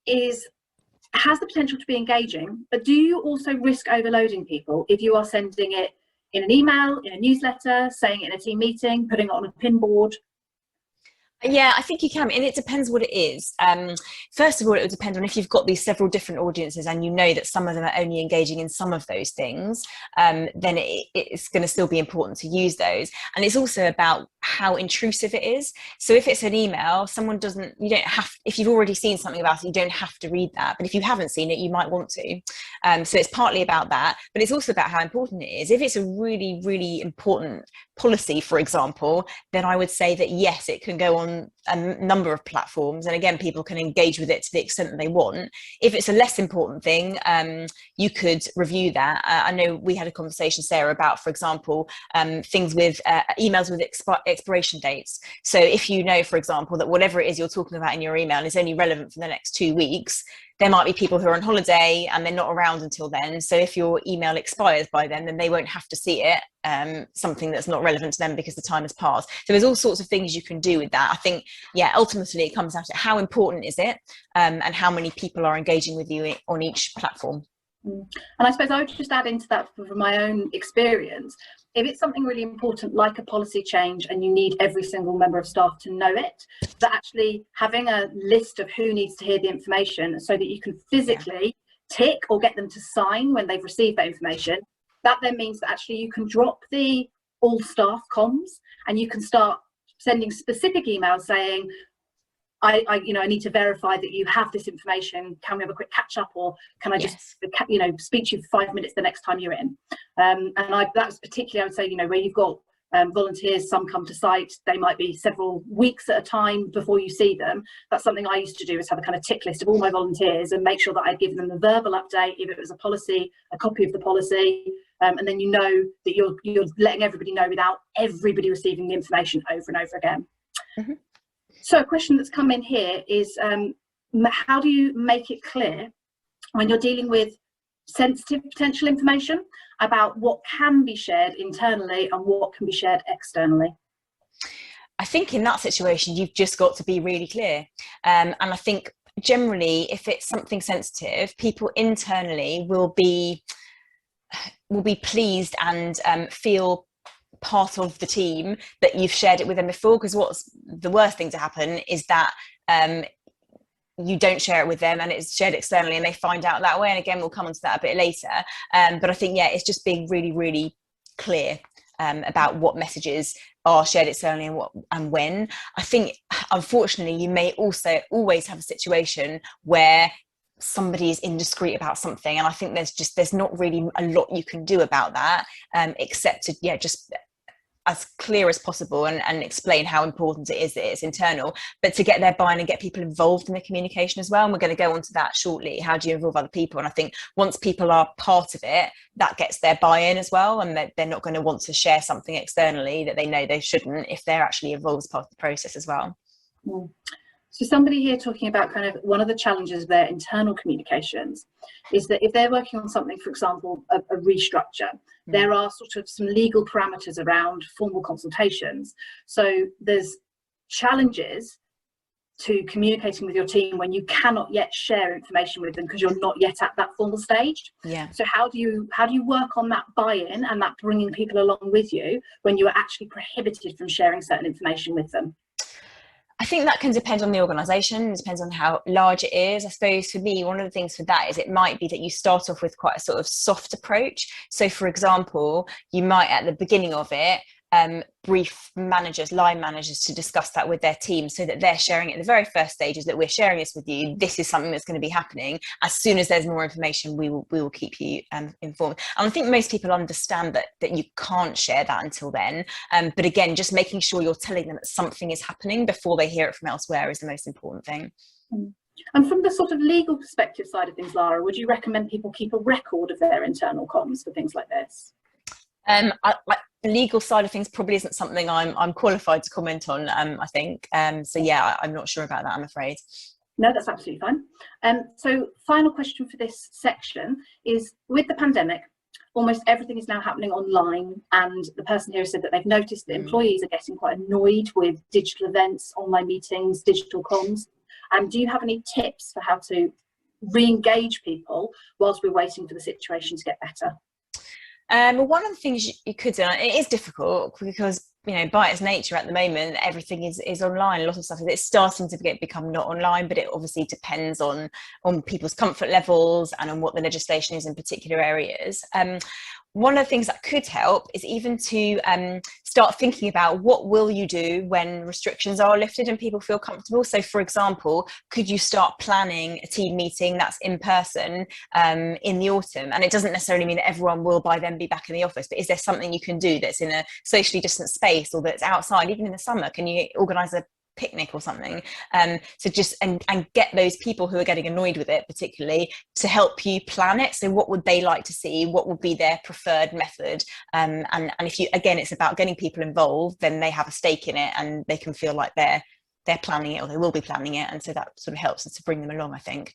[SPEAKER 1] has the potential to be engaging, but do you also risk overloading people if you are sending it in an email, in a newsletter, saying it in a team meeting, putting it on a pin board?
[SPEAKER 2] Yeah, I think you can, and it depends what it is. First of all, it would depend on if you've got these several different audiences and you know that some of them are only engaging in some of those things, then it's going to still be important to use those. And it's also about how intrusive it is. So if it's an email, if you've already seen something about it, you don't have to read that. But if you haven't seen it, you might want to. So it's partly about that, but it's also about how important it is. If it's a really, really important policy, for example, then I would say that yes, it can go on a number of platforms, and again, people can engage with it to the extent that they want. If it's a less important thing, you could review that. I know we had a conversation, Sarah, about, for example, things with emails with expiration dates. So if you know, for example, that whatever it is you're talking about in your email is only relevant for the next 2 weeks, there might be people who are on holiday and they're not around until then. So if your email expires by then they won't have to see it, something that's not relevant to them because the time has passed. So there's all sorts of things you can do with that. I think, yeah, ultimately it comes down to how important is it, and how many people are engaging with you on each platform.
[SPEAKER 1] And I suppose I would just add into that from my own experience, if it's something really important like a policy change and you need every single member of staff to know it, that actually having a list of who needs to hear the information so that you can physically tick or get them to sign when they've received that information, that then means that actually you can drop the all staff comms and you can start sending specific emails saying, I need to verify that you have this information. Can we have a quick catch up, or can I just, speak to you for 5 minutes the next time you're in? That's particularly, I would say, where you've got volunteers, some come to site, they might be several weeks at a time before you see them. That's something I used to do, is have a kind of tick list of all my volunteers and make sure that I'd give them the verbal update, if it was a policy, a copy of the policy, and then that you're letting everybody know without everybody receiving the information over and over again. Mm-hmm. So a question that's come in here is, how do you make it clear when you're dealing with sensitive potential information about what can be shared internally and what can be shared externally?
[SPEAKER 2] I think in that situation, you've just got to be really clear. And I think generally, if it's something sensitive, people internally will be pleased and feel part of the team that you've shared it with them before, because what's the worst thing to happen is that you don't share it with them and it's shared externally and they find out that way. And again, we'll come on to that a bit later, but I think it's just being really, really clear about what messages are shared externally and when. I think unfortunately you may also always have a situation where somebody is indiscreet about something, and I think there's not really a lot you can do about that, except to just as clear as possible and explain how important it is that it's internal, but to get their buy-in and get people involved in the communication as well. And we're going to go on to that shortly. How do you involve other people? And I think once people are part of it, that gets their buy-in as well, and they're not going to want to share something externally that they know they shouldn't if they're actually involved as part of the process as well.
[SPEAKER 1] So somebody here talking about kind of one of the challenges of their internal communications is that if they're working on something, for example, a restructure, there are sort of some legal parameters around formal consultations. So there's challenges to communicating with your team when you cannot yet share information with them because you're not yet at that formal stage.
[SPEAKER 2] Yeah.
[SPEAKER 1] So how do you work on that buy-in and that bringing people along with you when you are actually prohibited from sharing certain information with them?
[SPEAKER 2] I think that can depend on the organisation. It depends on how large it is. I suppose for me, one of the things for that is it might be that you start off with quite a sort of soft approach. So, for example, you might at the beginning of it brief managers, line managers, to discuss that with their team, so that they're sharing it in the very first stages, that we're sharing this with you. This is something that's going to be happening. As soon as there's more information, we will keep you informed. And I think most people understand that you can't share that until then. But again, just making sure you're telling them that something is happening before they hear it from elsewhere is the most important thing.
[SPEAKER 1] And from the sort of legal perspective side of things, Lara, would you recommend people keep a record of their internal comms for things like this?
[SPEAKER 2] The legal side of things probably isn't something I'm qualified to comment on, I think. So yeah, I'm not sure about that, I'm afraid.
[SPEAKER 1] No, that's absolutely fine. So final question for this section is, with the pandemic, almost everything is now happening online, and the person here said that they've noticed that employees are getting quite annoyed with digital events, online meetings, digital comms. Do you have any tips for how to re-engage people whilst we're waiting for the situation to get better?
[SPEAKER 2] Well, one of the things you could do, and it is difficult because, you know, by its nature at the moment, everything is online. A lot of stuff is starting to become not online, but it obviously depends on people's comfort levels and on what the legislation is in particular areas. One of the things that could help is even to start thinking about what will you do when restrictions are lifted and people feel comfortable. So, for example, could you start planning a team meeting that's in person in the autumn? And it doesn't necessarily mean that everyone will by then be back in the office, but is there something you can do that's in a socially distant space or that's outside, even in the summer? Can you organise a picnic or something? So just and get those people who are getting annoyed with it particularly to help you plan it. So what would they like to see? What would be their preferred method? And if you, again, it's about getting people involved, then they have a stake in it and they can feel like they're planning it, or they will be planning it, and so that sort of helps us to bring them along, I think.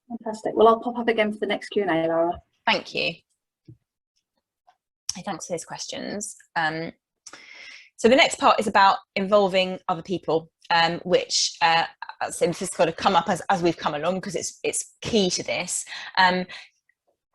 [SPEAKER 1] Fantastic. Well, I'll pop up again for the next Q&A, Lara.
[SPEAKER 2] Thank you. Thanks for those questions. So the next part is about involving other people, which this has got to come up as we've come along, because it's key to this.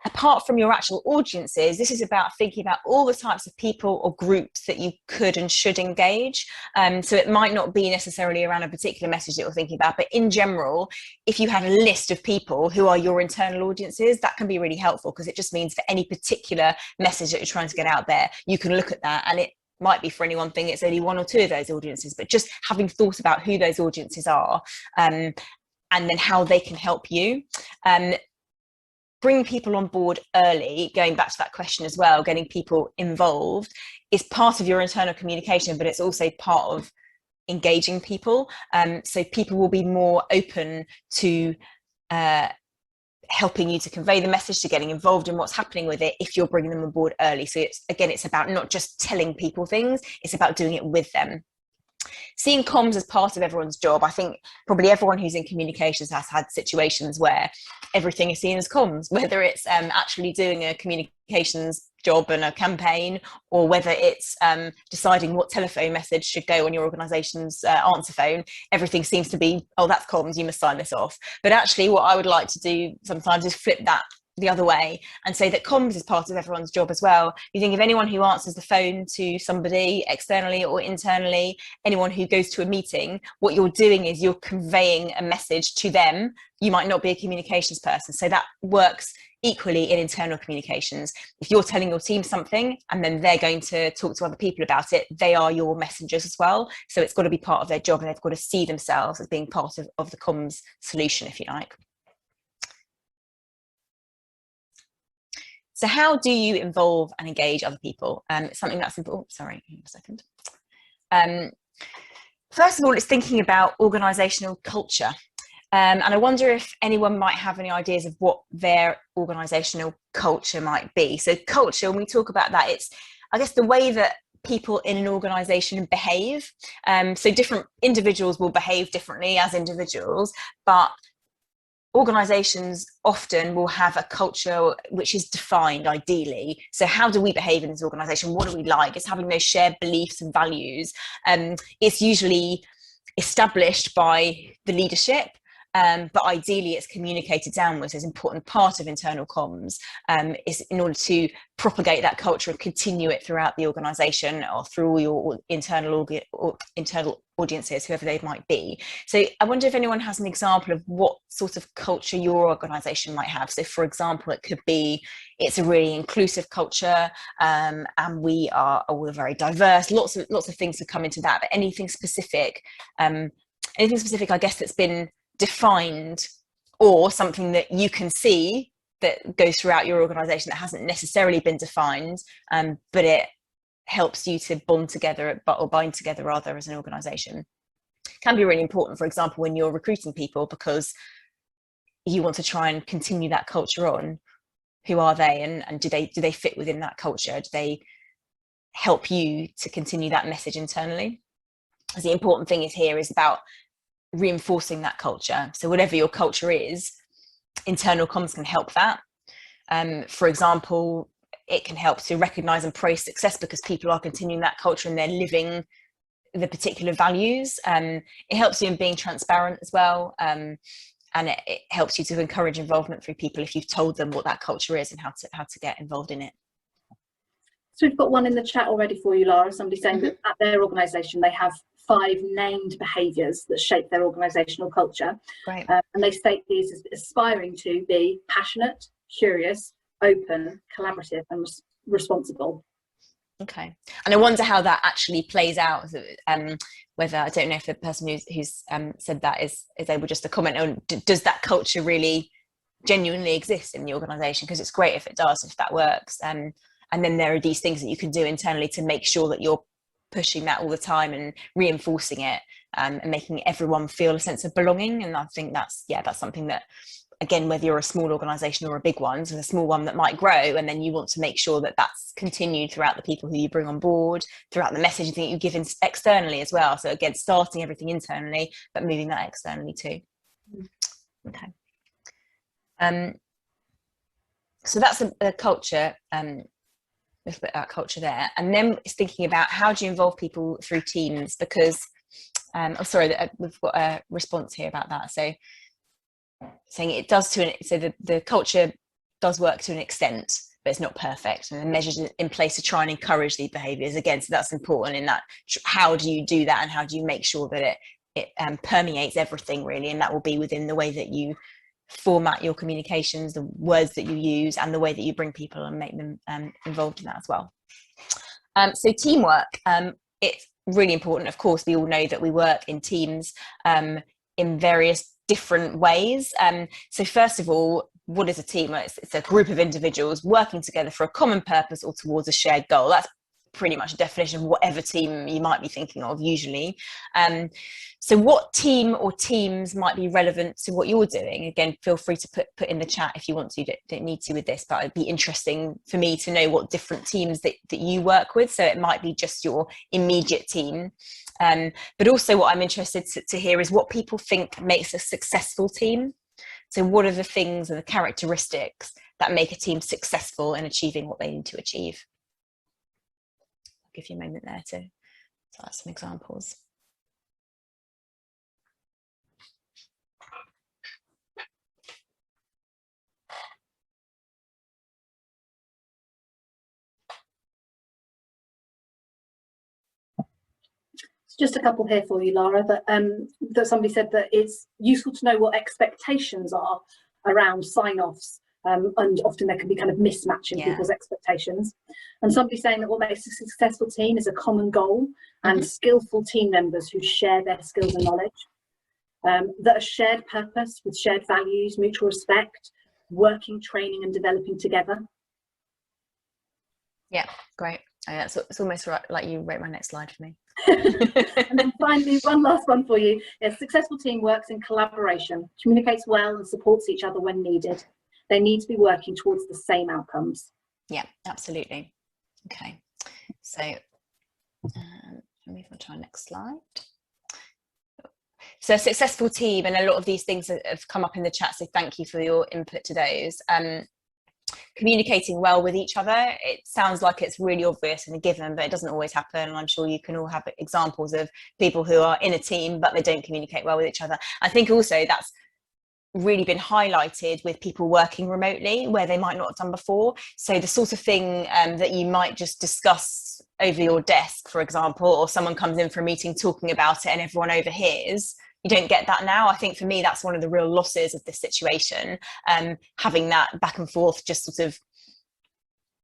[SPEAKER 2] Apart from your actual audiences, this is about thinking about all the types of people or groups that you could and should engage. So it might not be necessarily around a particular message that you're thinking about, but in general, if you have a list of people who are your internal audiences, that can be really helpful, because it just means for any particular message that you're trying to get out there, you can look at that, and it might be for any one thing it's only one or two of those audiences, but just having thought about who those audiences are and then how they can help you. Bringing people on board early, going back to that question as well, getting people involved is part of your internal communication, but it's also part of engaging people. So people will be more open to helping you to convey the message, to getting involved in what's happening with it if you're bringing them on board early. So it's about not just telling people things, it's about doing it with them. Seeing comms as part of everyone's job. I think probably everyone who's in communications has had situations where everything is seen as comms, whether it's actually doing a communications job and a campaign, or whether it's deciding what telephone message should go on your organisation's answer phone. Everything seems to be, oh, that's comms, you must sign this off. But actually what I would like to do sometimes is flip that the other way and say that comms is part of everyone's job as well. You think of anyone who answers the phone to somebody externally or internally, anyone who goes to a meeting, what you're doing is you're conveying a message to them. You might not be a communications person, so that works equally in internal communications. If you're telling your team something and then they're going to talk to other people about it, they are your messengers as well. So it's got to be part of their job, and they've got to see themselves as being part of the comms solution, if you like. So how do you involve and engage other people? Something that's important. Sorry, a second. First of all, it's thinking about organisational culture. And I wonder if anyone might have any ideas of what their organisational culture might be. So culture, when we talk about that, it's, I guess, the way that people in an organisation behave. So different individuals will behave differently as individuals, but organisations often will have a culture which is defined ideally. So how do we behave in this organisation? What do we like? It's having those shared beliefs and values. It's usually established by the leadership, but ideally it's communicated downwards as an important part of internal comms, is in order to propagate that culture and continue it throughout the organisation or through all your internal audiences, whoever they might be. So I wonder if anyone has an example of what sort of culture your organisation might have. So for example, it could be it's a really inclusive culture, and we are all very diverse. Lots of things to come into that. But anything specific, I guess, that's been defined, or something that you can see that goes throughout your organisation that hasn't necessarily been defined, but it helps you to bind together rather as an organisation. Can be really important, for example, when you're recruiting people, because you want to try and continue that culture on. Who are they, and do they fit within that culture? Do they help you to continue that message internally? As the important thing is about reinforcing that culture. So whatever your culture is, internal comms can help that. For example, it can help to recognise and praise success because people are continuing that culture and they're living the particular values. It helps you in being transparent as well, and it helps you to encourage involvement through people if you've told them what that culture is and how to get involved in it.
[SPEAKER 1] So we've got one in the chat already for you, Lara. Somebody saying that at their organisation they have 5 named behaviours that shape their organisational culture.
[SPEAKER 2] Great.
[SPEAKER 1] And they state these as aspiring to be passionate, curious, open, collaborative and responsible. Okay.
[SPEAKER 2] And I wonder how that actually plays out, whether, I don't know if the person who's said that is able just to comment on, does that culture really genuinely exist in the organisation? Because it's great if it does, if that works. And then there are these things that you can do internally to make sure that you're pushing that all the time and reinforcing it, and making everyone feel a sense of belonging. And I think that's something that, again, whether you're a small organisation or a big one, so a small one that might grow, and then you want to make sure that that's continued throughout the people who you bring on board, throughout the messaging that you give externally as well. So again, starting everything internally, but moving that externally too. Okay. So that's a culture, a little bit about culture there. And then it's thinking about how do you involve people through teams, because, we've got a response here about that. So saying it does the culture does work to an extent, but it's not perfect, and the measures in place to try and encourage these behaviours. Again, so that's important in that, how do you do that and how do you make sure that it permeates everything really, and that will be within the way that you format your communications, the words that you use, and the way that you bring people and make them involved in that as well. So teamwork, it's really important. Of course, we all know that we work in teams in various different ways. So first of all, what is a team? It's a group of individuals working together for a common purpose or towards a shared goal. That's pretty much a definition of whatever team you might be thinking of usually. So what team or teams might be relevant to what you're doing? Again, feel free to put in the chat if you want to. You don't need to with this, but it'd be interesting for me to know what different teams that you work with. So it might be just your immediate team. But also what I'm interested to hear is what people think makes a successful team. So what are the things and the characteristics that make a team successful in achieving what they need to achieve? I'll give you a moment there to start some examples.
[SPEAKER 1] Just a couple here for you, Lara, that somebody said that it's useful to know what expectations are around sign-offs, and often there can be kind of mismatch in people's expectations. And somebody saying that what makes a successful team is a common goal and skillful team members who share their skills and knowledge, that a shared purpose with shared values, mutual respect, working, training and developing together.
[SPEAKER 2] Yeah, great. It's almost like you wrote my next slide for me.
[SPEAKER 1] And then finally, one last one for you. A successful team works in collaboration, communicates well and supports each other when needed. They need to be working towards the same outcomes.
[SPEAKER 2] Yeah, absolutely. Okay, so move on to our next slide. So a successful team, and a lot of these things have come up in the chat, so thank you for your input to those. Communicating well with each other, it sounds like it's really obvious and a given, but it doesn't always happen. And I'm sure you can all have examples of people who are in a team but they don't communicate well with each other. I think also that's really been highlighted with people working remotely where they might not have done before. So the sort of thing that you might just discuss over your desk, for example, or someone comes in for a meeting talking about it and everyone overhears, you don't get that now. I think for me, that's one of the real losses of this situation, having that back and forth, just sort of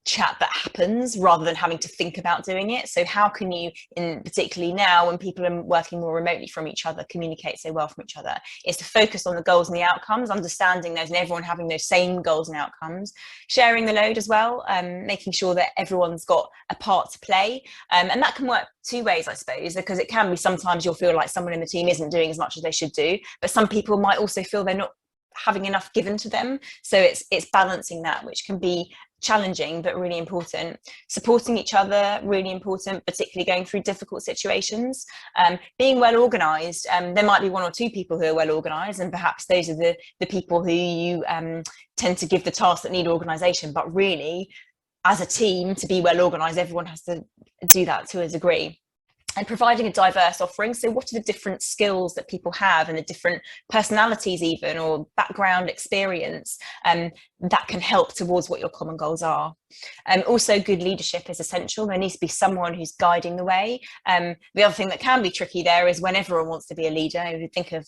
[SPEAKER 2] chat that happens rather than having to think about doing it. So how can you, in particularly now when people are working more remotely from each other, communicate so well from each other, is to focus on the goals and the outcomes, understanding those and everyone having those same goals and outcomes, sharing the load as well, making sure that everyone's got a part to play. And that can work two ways, I suppose, because it can be sometimes you'll feel like someone in the team isn't doing as much as they should do, but some people might also feel they're not having enough given to them. So it's balancing that, which can be challenging but really important. Supporting each other, really important, particularly going through difficult situations. Being well organised. There might be one or two people who are well organised, and perhaps those are the people who you tend to give the tasks that need organisation, but really as a team, to be well organised, everyone has to do that to a degree. And providing a diverse offering. So what are the different skills that people have and the different personalities even, or background experience that can help towards what your common goals are. Also, good leadership is essential. There needs to be someone who's guiding the way. The other thing that can be tricky there is when everyone wants to be a leader. If you think of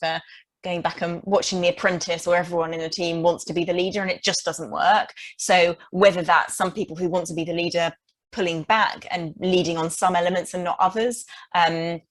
[SPEAKER 2] going back and watching The Apprentice, where everyone in the team wants to be the leader and it just doesn't work. So whether that's some people who want to be the leader pulling back and leading on some elements and not others, that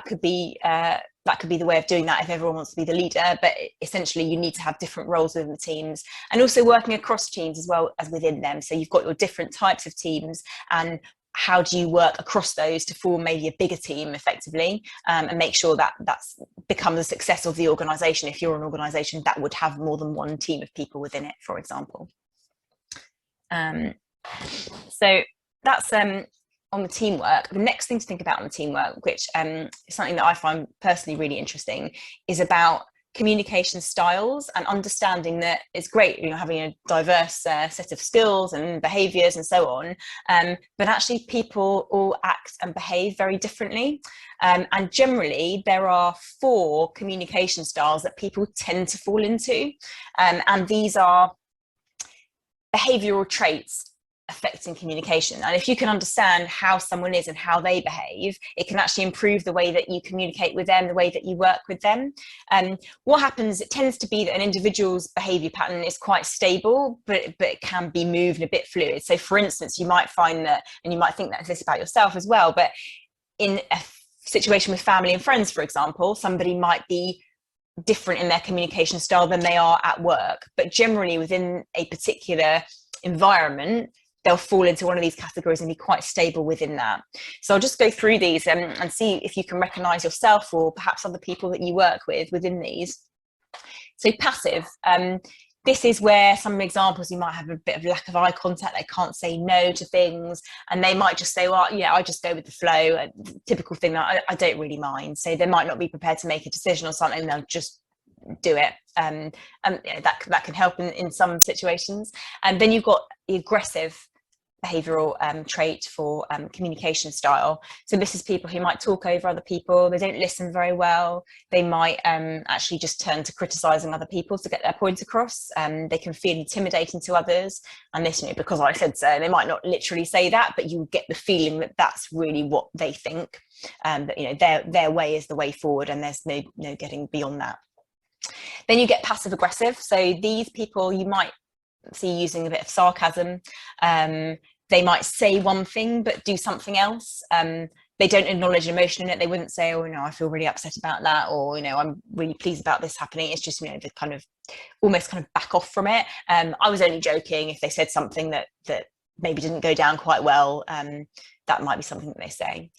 [SPEAKER 2] could be the way of doing that if everyone wants to be the leader. But essentially you need to have different roles within the teams, and also working across teams as well as within them. So you've got your different types of teams, and how do you work across those to form maybe a bigger team effectively, and make sure that that's become the success of the organisation, if you're an organisation that would have more than one team of people within it, for example. So that's on the teamwork. The next thing to think about on the teamwork, which is something that I find personally really interesting, is about communication styles and understanding that it's great, having a diverse set of skills and behaviours and so on, but actually people all act and behave very differently. And generally there are 4 communication styles that people tend to fall into, and these are behavioural traits affecting communication. And if you can understand how someone is and how they behave, it can actually improve the way that you communicate with them, the way that you work with them. What happens, it tends to be that an individual's behaviour pattern is quite stable, but it can be moved and a bit fluid. So for instance, you might find that, and you might think that this about yourself as well, but in a situation with family and friends, for example, somebody might be different in their communication style than they are at work, but generally within a particular environment, they'll fall into one of these categories and be quite stable within that. So I'll just go through these and see if you can recognise yourself or perhaps other people that you work with within these. So passive, this is where some examples, you might have a bit of lack of eye contact, they can't say no to things, and they might just say, well, yeah, I just go with the flow, a typical thing that I don't really mind. So they might not be prepared to make a decision on something, they'll just do it, and that can help in some situations. And then you've got the aggressive behavioural trait for communication style. So this is people who might talk over other people, they don't listen very well, they might actually just turn to criticising other people to get their point across, they can feel intimidating to others, and this, because I said so, they might not literally say that, but you get the feeling that that's really what they think, that their way is the way forward and there's no getting beyond that. Then you get passive aggressive. So these people you might see using a bit of sarcasm. They might say one thing but do something else. They don't acknowledge emotion in it. They wouldn't say, oh no, I feel really upset about that, or I'm really pleased about this happening. It's just they kind of almost kind of back off from it. I was only joking. If they said something that maybe didn't go down quite well, that might be something that they say.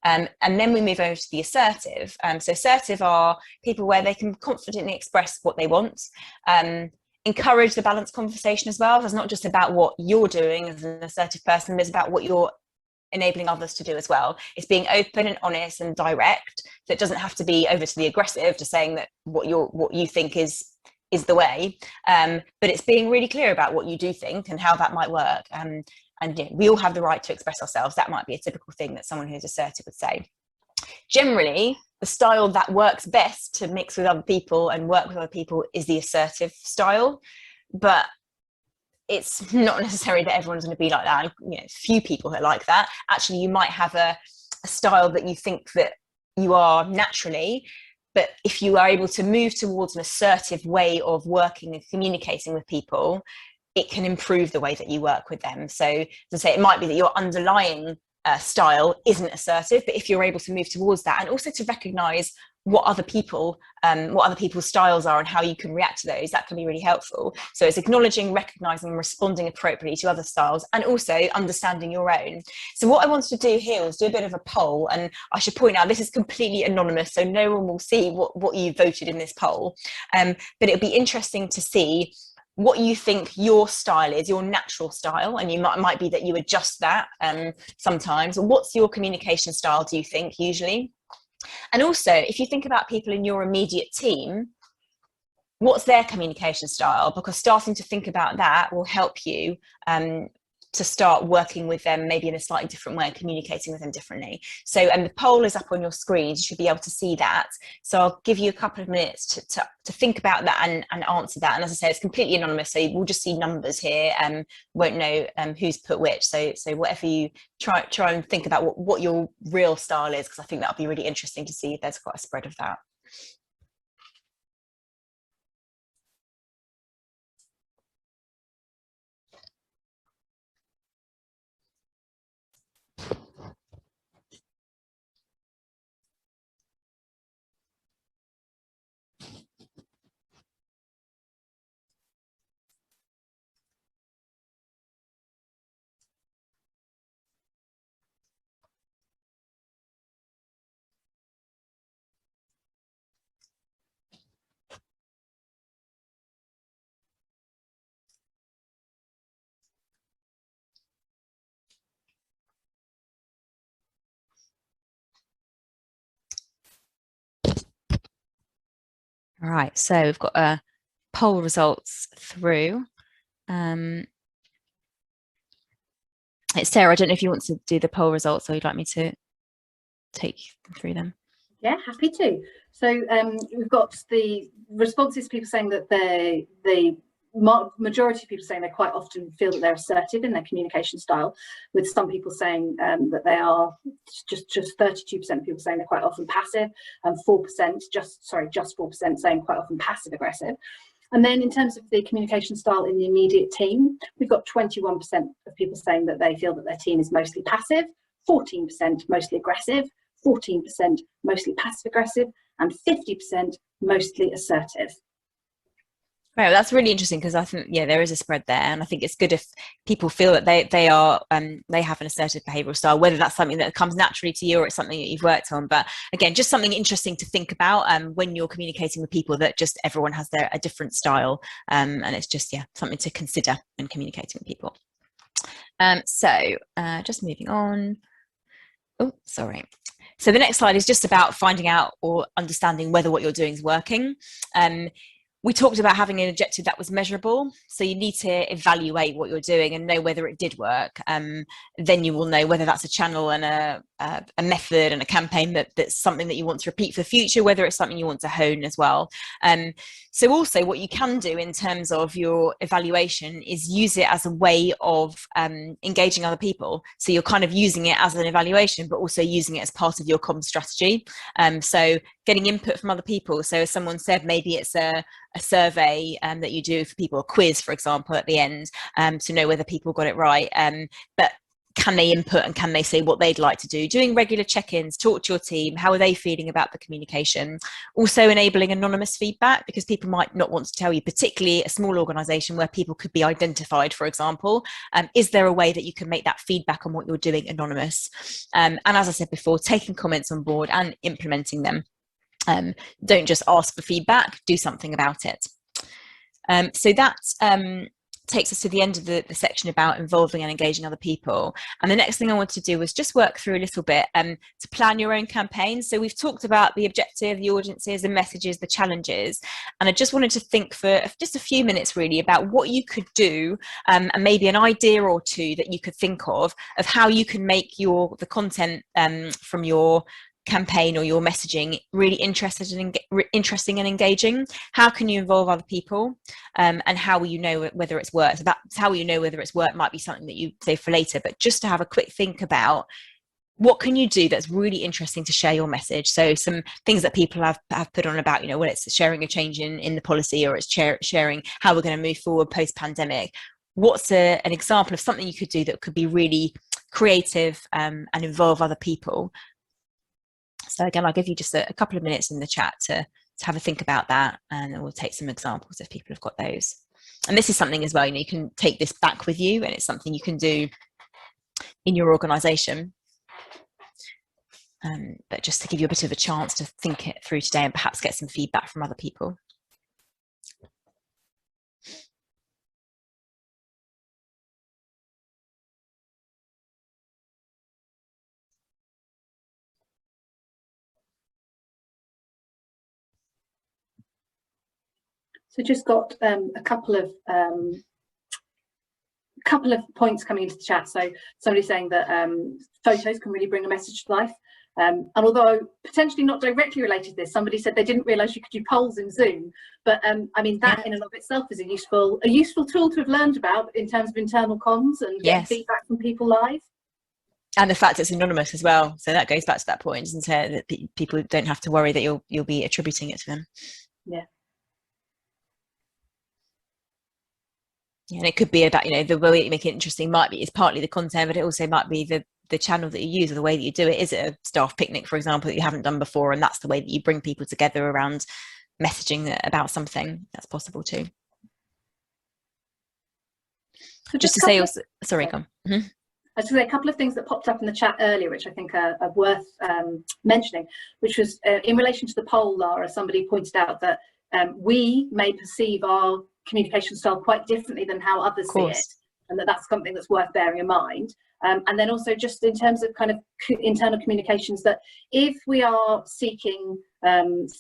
[SPEAKER 2] And then we move over to the assertive. So assertive are people where they can confidently express what they want, encourage the balanced conversation as well. It's not just about what you're doing as an assertive person, it's about what you're enabling others to do as well. It's being open and honest and direct. So it doesn't have to be over to the aggressive, to saying that what you think is the way, but it's being really clear about what you do think and how that might work. And we all have the right to express ourselves. That might be a typical thing that someone who's assertive would say. Generally, the style that works best to mix with other people and work with other people is the assertive style, but it's not necessary that everyone's going to be like that. You know, few people are like that. Actually, you might have a style that you think that you are naturally, but if you are able to move towards an assertive way of working and communicating with people, it can improve the way that you work with them. So, as I say, it might be that your underlying style isn't assertive, but if you're able to move towards that, and also to recognize what other people's styles are and how you can react to those, that can be really helpful. So it's acknowledging, recognizing, and responding appropriately to other styles, and also understanding your own. So what I wanted to do here was do a bit of a poll, and I should point out this is completely anonymous, so no one will see what you voted in this poll, but it'll be interesting to see what you think your style is, your natural style, and you might be that you adjust that sometimes. What's your communication style, do you think, usually? And also, if you think about people in your immediate team, what's their communication style? Because starting to think about that will help you to start working with them maybe in a slightly different way and communicating with them differently. So, and the poll is up on your screen, you should be able to see that. So I'll give you a couple of minutes to think about that and answer that. And as I said, it's completely anonymous, so we'll just see numbers here, won't know who's put which. So whatever you try and think about what your real style is, because I think that'll be really interesting to see if there's quite a spread of that. All right, so we've got poll results through. It's Sarah, I don't know if you want to do the poll results or you'd like me to take through them.
[SPEAKER 1] Yeah, happy to. So we've got the responses, people saying that the majority of people saying they quite often feel that they're assertive in their communication style, with some people saying that they are just 32% of people saying they're quite often passive, and 4%, just 4% saying quite often passive aggressive. And then in terms of the communication style in the immediate team, we've got 21% of people saying that they feel that their team is mostly passive, 14% mostly aggressive, 14% mostly passive aggressive, and 50% mostly assertive.
[SPEAKER 2] Right, well, that's really interesting, because I think, yeah, there is a spread there, and I think it's good if people feel that they have an assertive behavioural style, whether that's something that comes naturally to you or it's something that you've worked on. But again, just something interesting to think about when you're communicating with people, that just everyone has a different style, and it's just something to consider when communicating with people. Just moving on. Oh, sorry. So the next slide is just about finding out or understanding whether what you're doing is working. We talked about having an objective that was measurable. So you need to evaluate what you're doing and know whether it did work. Then you will know whether that's a channel and a method and a campaign that's something that you want to repeat for the future, whether it's something you want to hone as well. So also what you can do in terms of your evaluation is use it as a way of engaging other people. So you're kind of using it as an evaluation, but also using it as part of your comms strategy. So getting input from other people. So as someone said, maybe it's a survey that you do for people, a quiz, for example, at the end, to know whether people got it right. But can they input and can they say what they'd like to do? Doing regular check-ins, talk to your team, how are they feeling about the communication? Also enabling anonymous feedback, because people might not want to tell you, particularly a small organisation where people could be identified, for example. Is there a way that you can make that feedback on what you're doing anonymous? And as I said before, taking comments on board and implementing them. Don't just ask for feedback, do something about it. So that takes us to the end of the section about involving and engaging other people. And the next thing I want to do was just work through a little bit to plan your own campaign. So we've talked about the objective, the audiences, the messages, the challenges. And I just wanted to think for just a few minutes really about what you could do, and maybe an idea or two that you could think of how you can make the content from your campaign or your messaging really interesting and engaging? How can you involve other people, and how will you know whether it's worked? So that's how will you know whether it's worked might be something that you save for later, but just to have a quick think about what can you do that's really interesting to share your message. So some things that people have put on about, when it's sharing a change in the policy, or it's sharing how we're going to move forward post-pandemic. What's an example of something you could do that could be really creative, and involve other people? So again, I'll give you just a couple of minutes in the chat to have a think about that, and then we'll take some examples if people have got those. And this is something as well, you can take this back with you, and it's something you can do in your organisation. But just to give you a bit of a chance to think it through today and perhaps get some feedback from other people.
[SPEAKER 1] So just got a couple of points coming into the chat. So somebody saying that photos can really bring a message to life. And although potentially not directly related to this, somebody said they didn't realise you could do polls in Zoom. But I mean, that in and of itself is a useful tool to have learned about in terms of internal comms and getting feedback from people live.
[SPEAKER 2] And the fact it's anonymous as well. So that goes back to that point, isn't it? That people don't have to worry that you'll be attributing it to them.
[SPEAKER 1] Yeah.
[SPEAKER 2] Yeah, and it could be about, the way you make it interesting is partly the content, but it also might be the channel that you use or the way that you do it. Is it a staff picnic, for example, that you haven't done before, and that's the way that you bring people together around messaging about something? That's possible too. So just to say also, sorry, go on. Mm-hmm.
[SPEAKER 1] I was going to say a couple of things that popped up in the chat earlier, which I think are worth mentioning, which was in relation to the poll, Lara. Somebody pointed out that we may perceive our communication style quite differently than how others see it, and that's something that's worth bearing in mind. And then also just in terms of kind of internal communications, that if we are seeking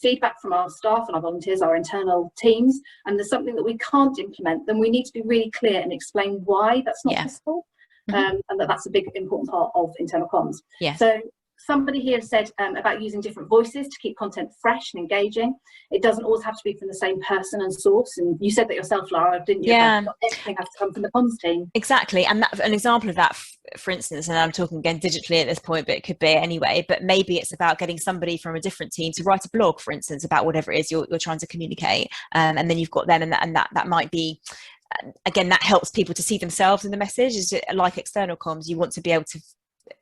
[SPEAKER 1] feedback from our staff and our volunteers, our internal teams, and there's something that we can't implement, then we need to be really clear and explain why that's not possible. And that's a big important part of internal comms. So somebody here said about using different voices to keep content fresh and engaging. It doesn't always have to be from the same person and source. And you said that yourself, Lara, didn't you?
[SPEAKER 2] Yeah.
[SPEAKER 1] Everything has to come from the comms team.
[SPEAKER 2] Exactly. And an example of that, for instance, and I'm talking again digitally at this point, but it could be anyway, but maybe it's about getting somebody from a different team to write a blog, for instance, about whatever it is you're trying to communicate. And then you've got them, and that might be, again, that helps people to see themselves in the message. Is like external comms, you want to be able to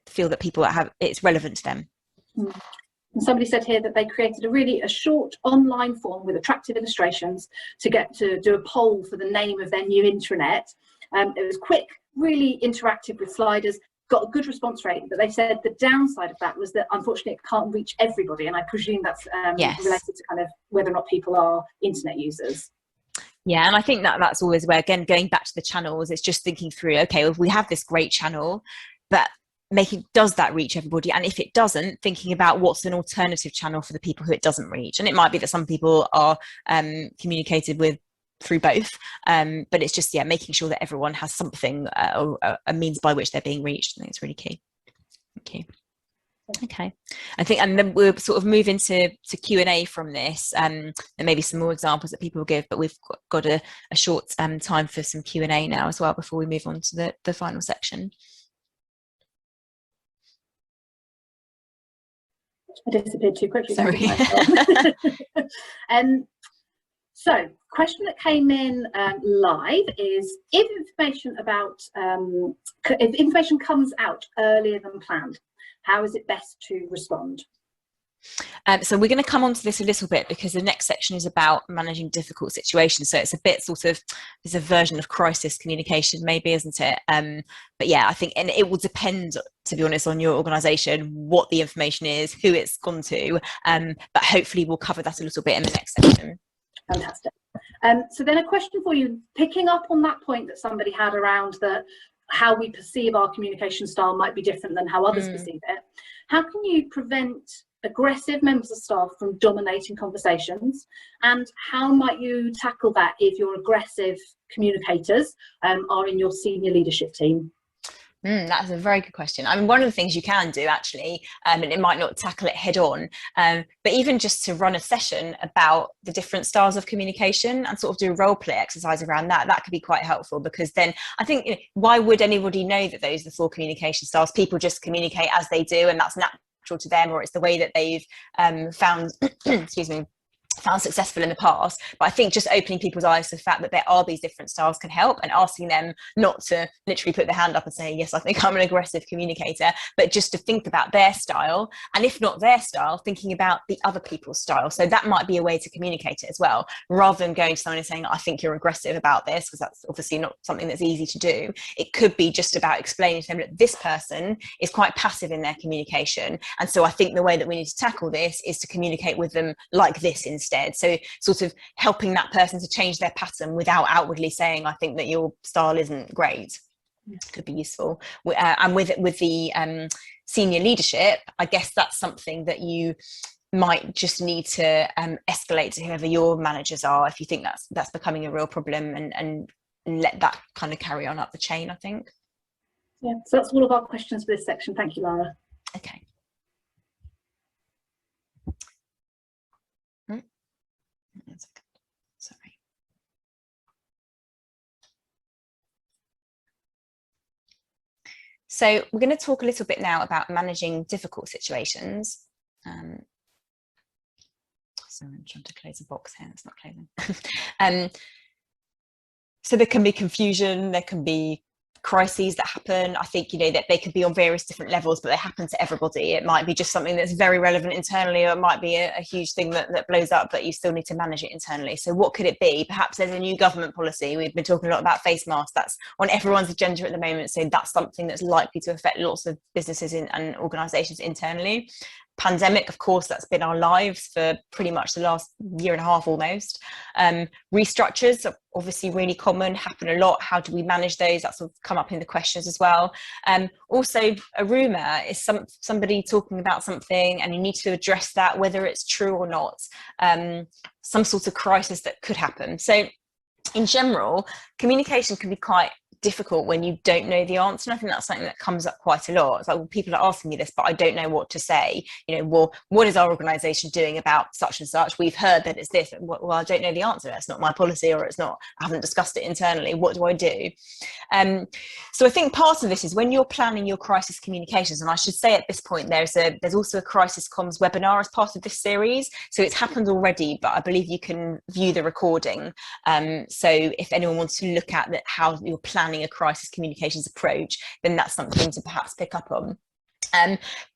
[SPEAKER 2] feel that people it's relevant to them.
[SPEAKER 1] And somebody said here that they created a short online form with attractive illustrations to get to do a poll for the name of their new intranet. It was quick, really interactive with sliders, got a good response rate, but they said the downside of that was that unfortunately it can't reach everybody, and I presume that's related to kind of whether or not people are internet users.
[SPEAKER 2] Yeah, and I think that's always where, again, going back to the channels, it's just thinking through, okay, well, if we have this great channel, but does that reach everybody? And if it doesn't, thinking about what's an alternative channel for the people who it doesn't reach. And it might be that some people are communicated with through both, but it's just making sure that everyone has something, or a means by which they're being reached. I think it's really key. Thank you. Okay, I think, and then we'll sort of move into Q&A from this, and maybe some more examples that people will give, but we've got a short time for some Q&A now as well before we move on to the final section.
[SPEAKER 1] I disappeared too quickly.
[SPEAKER 2] Sorry.
[SPEAKER 1] So, question that came in live is: if information comes out earlier than planned, how is it best to respond?
[SPEAKER 2] So we're going to come on to this a little bit, because the next section is about managing difficult situations. So it's a bit it's a version of crisis communication, maybe, isn't it? But yeah, I think, and it will depend, to be honest, on your organisation, what the information is, who it's gone to. But hopefully we'll cover that a little bit in the next section.
[SPEAKER 1] Fantastic. So then a question for you, picking up on that point that somebody had around how we perceive our communication style might be different than how others perceive it. How can you prevent aggressive members of staff from dominating conversations, and how might you tackle that if your aggressive communicators are in your senior leadership team?
[SPEAKER 2] That's a very good question. I mean, one of the things you can do actually, and it might not tackle it head on, but even just to run a session about the different styles of communication and sort of do a role play exercise around that, that could be quite helpful, because then I think, you know, why would anybody know that those are the 4 communication styles? People just communicate as they do, and that's natural to them, or it's the way that they've found, excuse me, found successful in the past. But I think just opening people's eyes to the fact that there are these different styles can help, and asking them not to literally put their hand up and say, yes, I think I'm an aggressive communicator, but just to think about their style, and if not their style, thinking about the other people's style. So that might be a way to communicate it as well, rather than going to someone and saying, I think you're aggressive about this, because that's obviously not something that's easy to do. It could be just about explaining to them that this person is quite passive in their communication, and so I think the way that we need to tackle this is to communicate with them like this instead. So sort of helping that person to change their pattern without outwardly saying, I think that your style isn't great, could be useful. And with the senior leadership, I guess that's something that you might just need to escalate to whoever your managers are, if you think that's becoming a real problem, and let that kind of carry on up the chain, I think.
[SPEAKER 1] Yeah, so that's all of our questions for this section. Thank you, Lara.
[SPEAKER 2] Okay. Sorry. So we're going to talk a little bit now about managing difficult situations. So I'm trying to close a box here, it's not closing. So there can be confusion, there can be crises that happen. I think, you know, that they could be on various different levels, but they happen to everybody. It might be just something that's very relevant internally, or it might be a huge thing that blows up, but you still need to manage it internally. So what could it be? Perhaps there's a new government policy. We've been talking a lot about face masks. That's on everyone's agenda at the moment. So that's something that's likely to affect lots of businesses and organisations internally. Pandemic, of course, that's been our lives for pretty much the last year and a half almost. Restructures are obviously really common, happen a lot. How do we manage those? That's sort of come up in the questions as well. Also, a rumour is somebody talking about something, and you need to address that, whether it's true or not. Some sort of crisis that could happen. So in general, communication can be quite difficult when you don't know the answer. And I think that's something that comes up quite a lot. It's like, well, people are asking me this, but I don't know what to say. You know, well, what is our organisation doing about such and such? We've heard that it's this. Well, I don't know the answer. It's not my policy, or it's not, I haven't discussed it internally. What do I do? So I think part of this is when you're planning your crisis communications, and I should say at this point, there's also a crisis comms webinar as part of this series. So it's happened already, but I believe you can view the recording. So if anyone wants to look at that, how you're planning a crisis communications approach, then that's something to perhaps pick up on.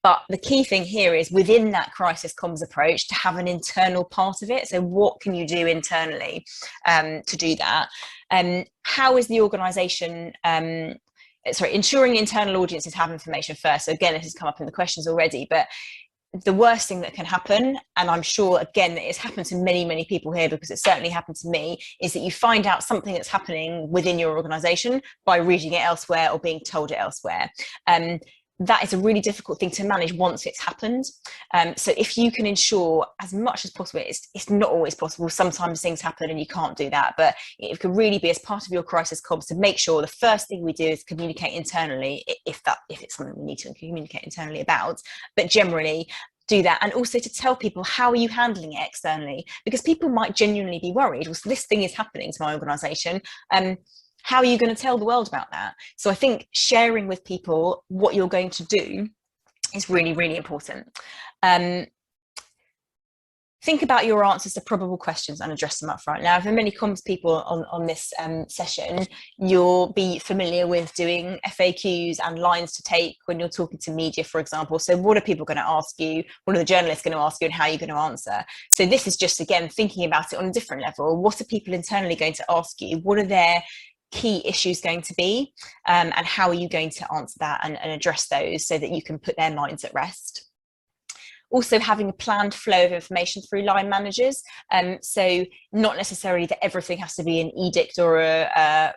[SPEAKER 2] But the key thing here is within that crisis comms approach to have an internal part of it. So what can you do internally to do that? How is the organisation ensuring internal audiences have information first? So again, this has come up in the questions already, but the worst thing that can happen, and I'm sure again that it's happened to many people here, because it certainly happened to me, is that you find out something that's happening within your organisation by reading it elsewhere or being told it elsewhere. That is a really difficult thing to manage once it's happened. So if you can ensure as much as possible, it's not always possible. Sometimes things happen and you can't do that, but it could really be as part of your crisis comms to make sure the first thing we do is communicate internally, if it's something we need to communicate internally about, but generally do that. And also to tell people, how are you handling it externally? Because people might genuinely be worried, well, this thing is happening to my organisation. How are you going to tell the world about that? So I think sharing with people what you're going to do is really important. Think about your answers to probable questions and address them up front. Now, for many comms people on this session, you'll be familiar with doing FAQs and lines to take when you're talking to media, for example. So what are people going to ask you? What are the journalists going to ask you, and how are you going to answer? So this is just, again, thinking about it on a different level. What are people internally going to ask you? What are their key issues going to be, and how are you going to answer that and address those so that you can put their minds at rest? Also having a planned flow of information through line managers. So not necessarily that everything has to be an edict or a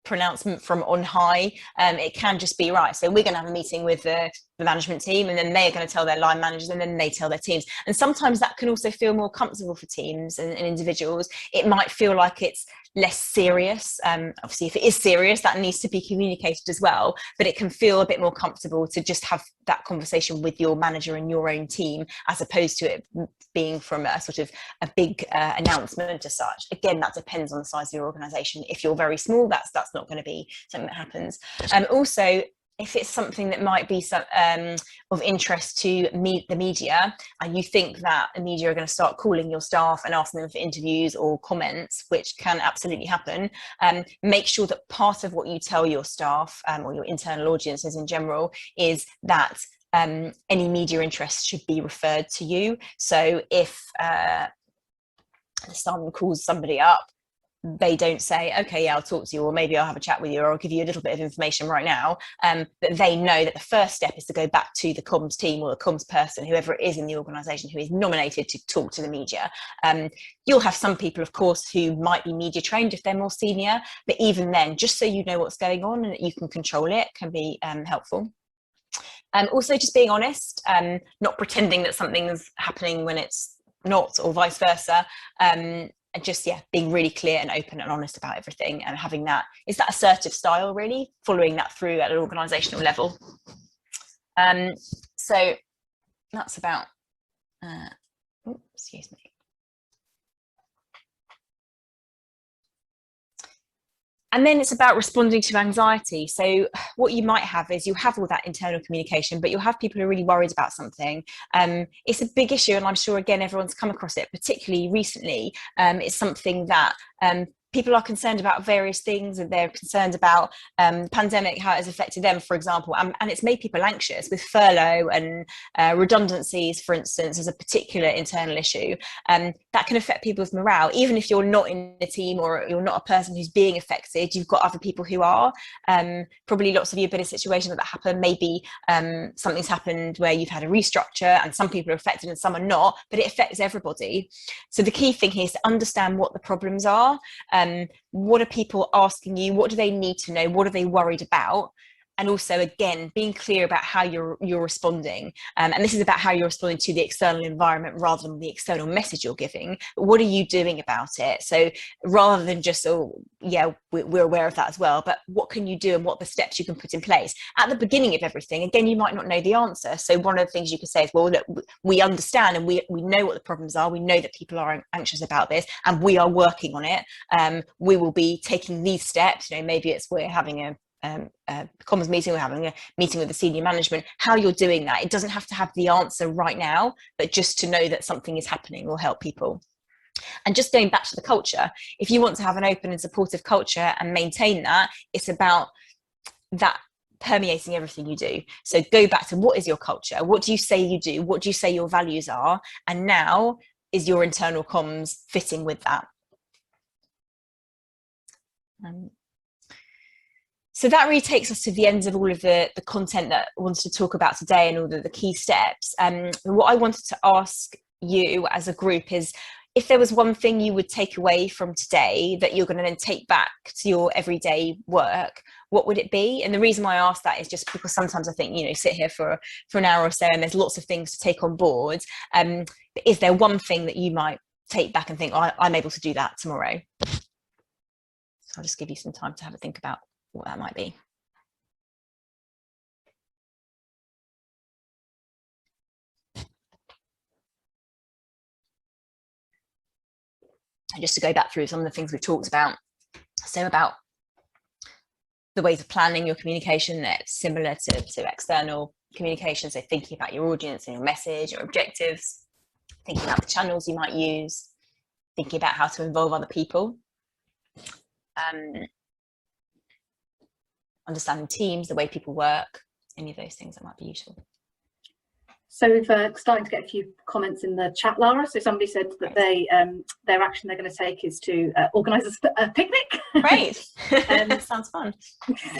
[SPEAKER 2] pronouncement from on high. It can just be, right, so we're going to have a meeting with the management team, and then they're going to tell their line managers, and then they tell their teams. And sometimes that can also feel more comfortable for teams and individuals. It might feel like it's less serious. Obviously, if it is serious, that needs to be communicated as well, but it can feel a bit more comfortable to just have that conversation with your manager and your own team, as opposed to it being from a sort of a big announcement as such. Again, that depends on the size of your organisation. If you're very small, that's not going to be something that happens. Also, if it's something that might be some, of interest to the media, and you think that the media are going to start calling your staff and asking them for interviews or comments, which can absolutely happen, make sure that part of what you tell your staff or your internal audiences in general is that any media interest should be referred to you. So if someone calls somebody up, they don't say, okay, yeah, I'll talk to you, or maybe I'll have a chat with you, or I'll give you a little bit of information right now. But they know that the first step is to go back to the comms team or the comms person, whoever it is in the organisation who is nominated to talk to the media. You'll have some people, of course, who might be media trained if they're more senior, but even then, just so you know what's going on and that you can control it, can be helpful. Also, just being honest, not pretending that something's happening when it's not, or vice versa. And just, yeah, being really clear and open and honest about everything, and having that assertive style, really following that through at an organisational level. So that's about, excuse me. And then it's about responding to anxiety. So what you might have is you have all that internal communication, but you'll have people who are really worried about something. It's a big issue, and I'm sure, again, everyone's come across it, particularly recently. It's something that people are concerned about various things, and they're concerned about pandemic, how it has affected them, for example, and it's made people anxious with furlough and redundancies, for instance, as a particular internal issue. That can affect people's morale. Even if you're not in a team or you're not a person who's being affected, you've got other people who are. Probably lots of you have been in situations that happen. Maybe something's happened where you've had a restructure and some people are affected and some are not, but it affects everybody. So the key thing here is to understand what the problems are. What are people asking you? What do they need to know? What are they worried about? And also, again, being clear about how you're responding. And this is about how you're responding to the external environment rather than the external message you're giving. But what are you doing about it? So rather than just, oh, yeah, we're aware of that as well, but what can you do and what are the steps you can put in place? At the beginning of everything, again, you might not know the answer. So one of the things you could say is, well, look, we understand and we know what the problems are. We know that people are anxious about this and we are working on it. We will be taking these steps. You know, maybe it's we're having a comms meeting, we're having a meeting with the senior management. How you're doing that, it doesn't have to have the answer right now, but just to know that something is happening will help people. And just going back to the culture, if you want to have an open and supportive culture and maintain that, it's about that permeating everything you do. So go back to, what is your culture? What do you say you do? What do you say your values are? And now, is your internal comms fitting with that? So that really takes us to the end of all of the content that I wanted to talk about today and all of the key steps. What I wanted to ask you as a group is, if there was one thing you would take away from today that you're going to then take back to your everyday work, what would it be? And the reason why I ask that is just because sometimes I think, you know, sit here for an hour or so and there's lots of things to take on board. Is there one thing that you might take back and think, oh, I'm able to do that tomorrow? So I'll just give you some time to have a think about what that might be. And just to go back through some of the things we've talked about. So about the ways of planning your communication that's similar to external communication. So thinking about your audience and your message, your objectives, thinking about the channels you might use, thinking about how to involve other people. Understanding teams, the way people work, any of those things that might be useful.
[SPEAKER 1] So we've starting to get a few comments in the chat, Lara. So somebody said that they their action they're going to take is to organise a picnic.
[SPEAKER 2] Great. Sounds fun.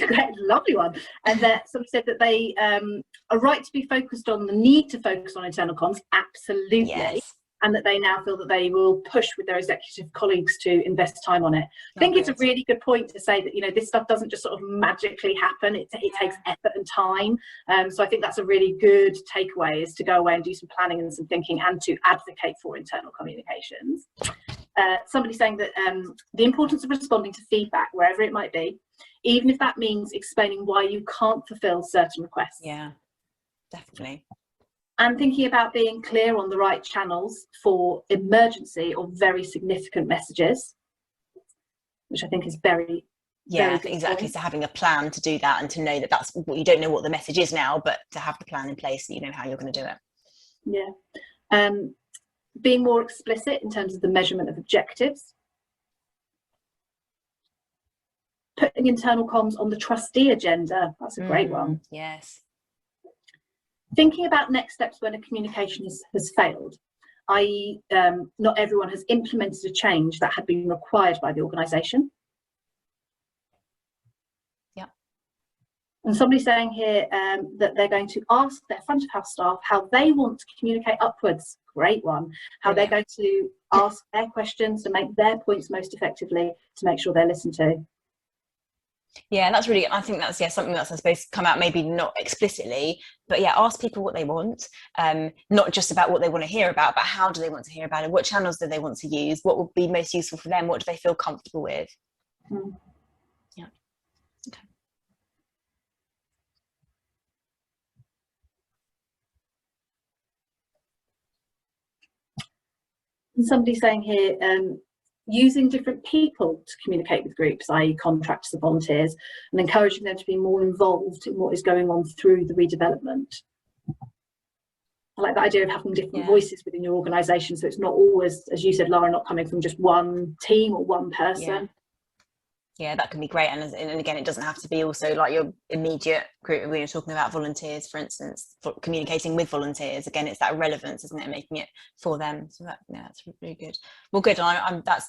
[SPEAKER 1] Great, lovely one. And somebody said that they are right to be focused on the need to focus on internal comms. Absolutely. Yes. And that they now feel that they will push with their executive colleagues to invest time on it. I think it's a really good point to say that, you know, this stuff doesn't just sort of magically happen. It takes effort and time. So I think that's a really good takeaway, is to go away and do some planning and some thinking and to advocate for internal communications. somebody saying that the importance of responding to feedback, wherever it might be, even if that means explaining why you can't fulfill certain requests.
[SPEAKER 2] Yeah, definitely.
[SPEAKER 1] And thinking about being clear on the right channels for emergency or very significant messages, which I think is very,
[SPEAKER 2] yeah,
[SPEAKER 1] very
[SPEAKER 2] exactly. So having a plan to do that, and to know that that's what you don't know what the message is now, but to have the plan in place so you know how you're going to do it.
[SPEAKER 1] Yeah. Being more explicit in terms of the measurement of objectives. Putting internal comms on the trustee agenda. That's a great one.
[SPEAKER 2] Yes.
[SPEAKER 1] Thinking about next steps when a communication has failed, i.e. Not everyone has implemented a change that had been required by the organisation.
[SPEAKER 2] Yeah.
[SPEAKER 1] And somebody's saying here that they're going to ask their front of house staff how they want to communicate upwards. Great one. How they're going to ask their questions to make their points most effectively, to make sure they're listened to.
[SPEAKER 2] Yeah, that's really, I think that's something that's, I suppose, come out maybe not explicitly, but yeah, ask people what they want, not just about what they want to hear about, but how do they want to hear about it, what channels do they want to use, what would be most useful for them, what do they feel comfortable with. Yeah. Okay.
[SPEAKER 1] And somebody's saying here, using different people to communicate with groups, i.e. contractors and volunteers, and encouraging them to be more involved in what is going on through the redevelopment. I like the idea of having different voices within your organisation, so it's not always, as you said, Lara, not coming from just one team or one person.
[SPEAKER 2] Yeah, that can be great. And again, it doesn't have to be also like your immediate group. When you're talking about volunteers, for instance, for communicating with volunteers, again, it's that relevance, isn't it, making it for them. So that's really good. Well, good.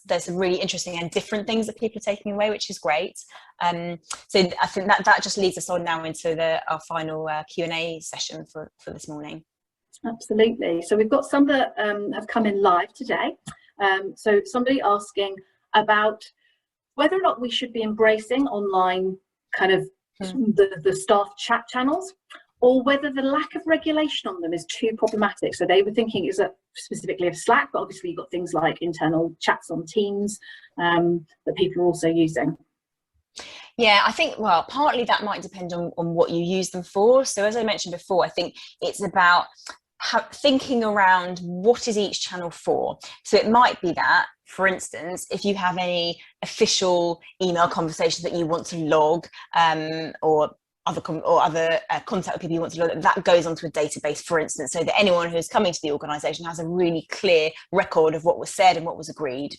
[SPEAKER 2] There's some really interesting and different things that people are taking away, which is great. So I think that just leads us on now into our final Q&A session for this morning.
[SPEAKER 1] Absolutely. So we've got some that have come in live today. So somebody asking about whether or not we should be embracing online kind of the staff chat channels, or whether the lack of regulation on them is too problematic. So they were thinking is that specifically of Slack, but obviously you've got things like internal chats on Teams that people are also using.
[SPEAKER 2] Yeah, I think, well, partly that might depend on what you use them for. So as I mentioned before, I think it's about thinking around what is each channel for. So it might be that, for instance, if you have any official email conversation that you want to log, or other contact with people you want to log, that goes onto a database, for instance, so that anyone who's coming to the organisation has a really clear record of what was said and what was agreed.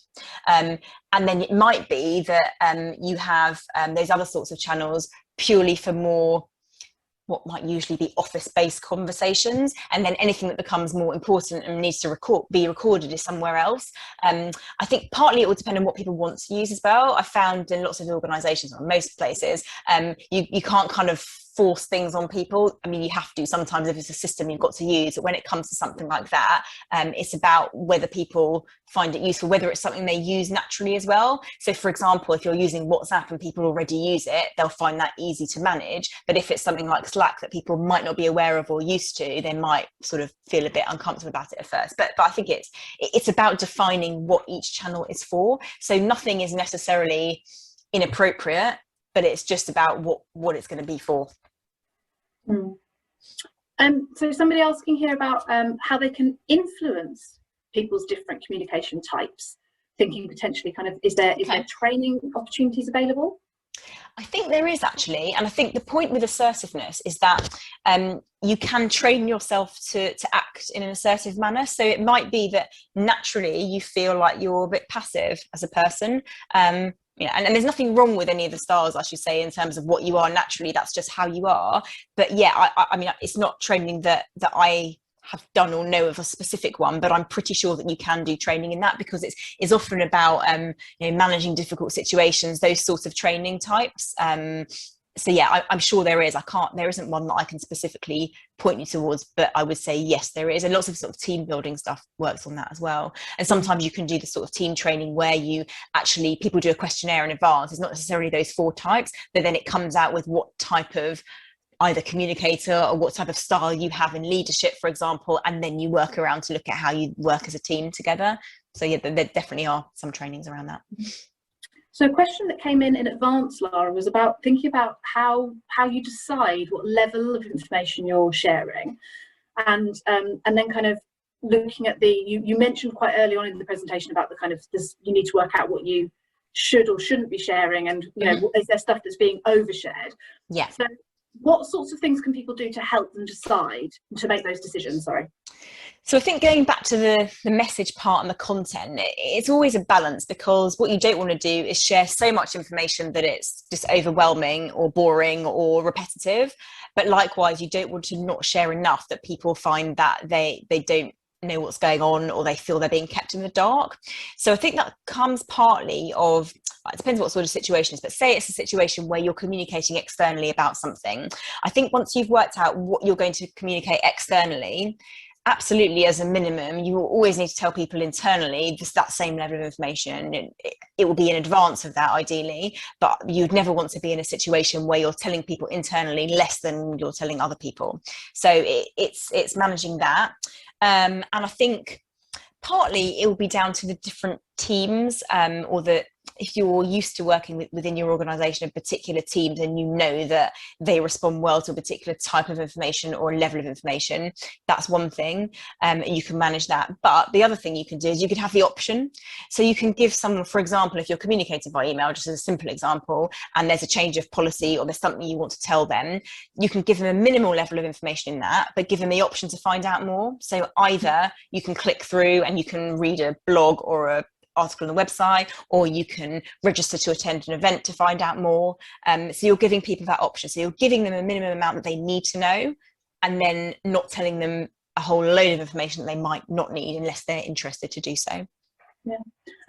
[SPEAKER 2] And then it might be that you have those other sorts of channels purely for more what might usually be office-based conversations, and then anything that becomes more important and needs to be recorded is somewhere else. I think partly it will depend on what people want to use as well. I found in lots of organisations, or most places, you can't kind of force things on people. I mean, you have to sometimes if it's a system you've got to use, but when it comes to something like that, it's about whether people find it useful, whether it's something they use naturally as well. So for example, if you're using WhatsApp and people already use it, they'll find that easy to manage. But if it's something like Slack that people might not be aware of or used to, they might sort of feel a bit uncomfortable about it at first. But I think it's about defining what each channel is for. So nothing is necessarily inappropriate, but it's just about what it's going to be for.
[SPEAKER 1] So somebody asking here about how they can influence people's different communication types, thinking potentially kind of, is there training opportunities available?
[SPEAKER 2] I think there is actually, and I think the point with assertiveness is that you can train yourself to act in an assertive manner. So it might be that naturally you feel like you're a bit passive as a person. You know, and there's nothing wrong with any of the styles, I should say, in terms of what you are naturally. That's just how you are. But yeah, I mean, it's not training that I have done or know of a specific one, but I'm pretty sure that you can do training in that, because it's often about you know, managing difficult situations, those sorts of training types. So yeah, I'm sure there is. There isn't one that I can specifically point you towards, but I would say yes, there is. And lots of sort of team building stuff works on that as well. And sometimes you can do the sort of team training where people do a questionnaire in advance. It's not necessarily those 4 types, but then it comes out with what type of either communicator or what type of style you have in leadership, for example, and then you work around to look at how you work as a team together. So yeah, there definitely are some trainings around that.
[SPEAKER 1] So a question that came in advance, Lara, was about thinking about how you decide what level of information you're sharing, and then kind of looking at you mentioned quite early on in the presentation about the kind of this, you need to work out what you should or shouldn't be sharing, and is there stuff that's being overshared?
[SPEAKER 2] Yeah.
[SPEAKER 1] So what sorts of things can people do to help them decide, to make those decisions? Sorry.
[SPEAKER 2] So I think going back to the message part and the content, it's always a balance, because what you don't want to do is share so much information that it's just overwhelming or boring or repetitive. But likewise, you don't want to not share enough that people find that they don't know what's going on, or they feel they're being kept in the dark. So I think that comes partly of, it depends what sort of situation it is, but say it's a situation where you're communicating externally about something. I think once you've worked out what you're going to communicate externally, absolutely, as a minimum, you will always need to tell people internally just that same level of information. It will be in advance of that, ideally, but you'd never want to be in a situation where you're telling people internally less than you're telling other people. So it's managing that. And I think partly it will be down to the different teams, or if you're used to working within your organisation of particular teams, and you know that they respond well to a particular type of information or level of information, that's one thing, and you can manage that. But the other thing you can do is you could have the option. So you can give someone, for example, if you're communicating by email, just as a simple example, and there's a change of policy or there's something you want to tell them, you can give them a minimal level of information in that, but give them the option to find out more. So either you can click through and you can read a blog or a article on the website, or you can register to attend an event to find out more. So you're giving people that option. So you're giving them a minimum amount that they need to know, and then not telling them a whole load of information that they might not need unless they're interested to do so.
[SPEAKER 1] Yeah.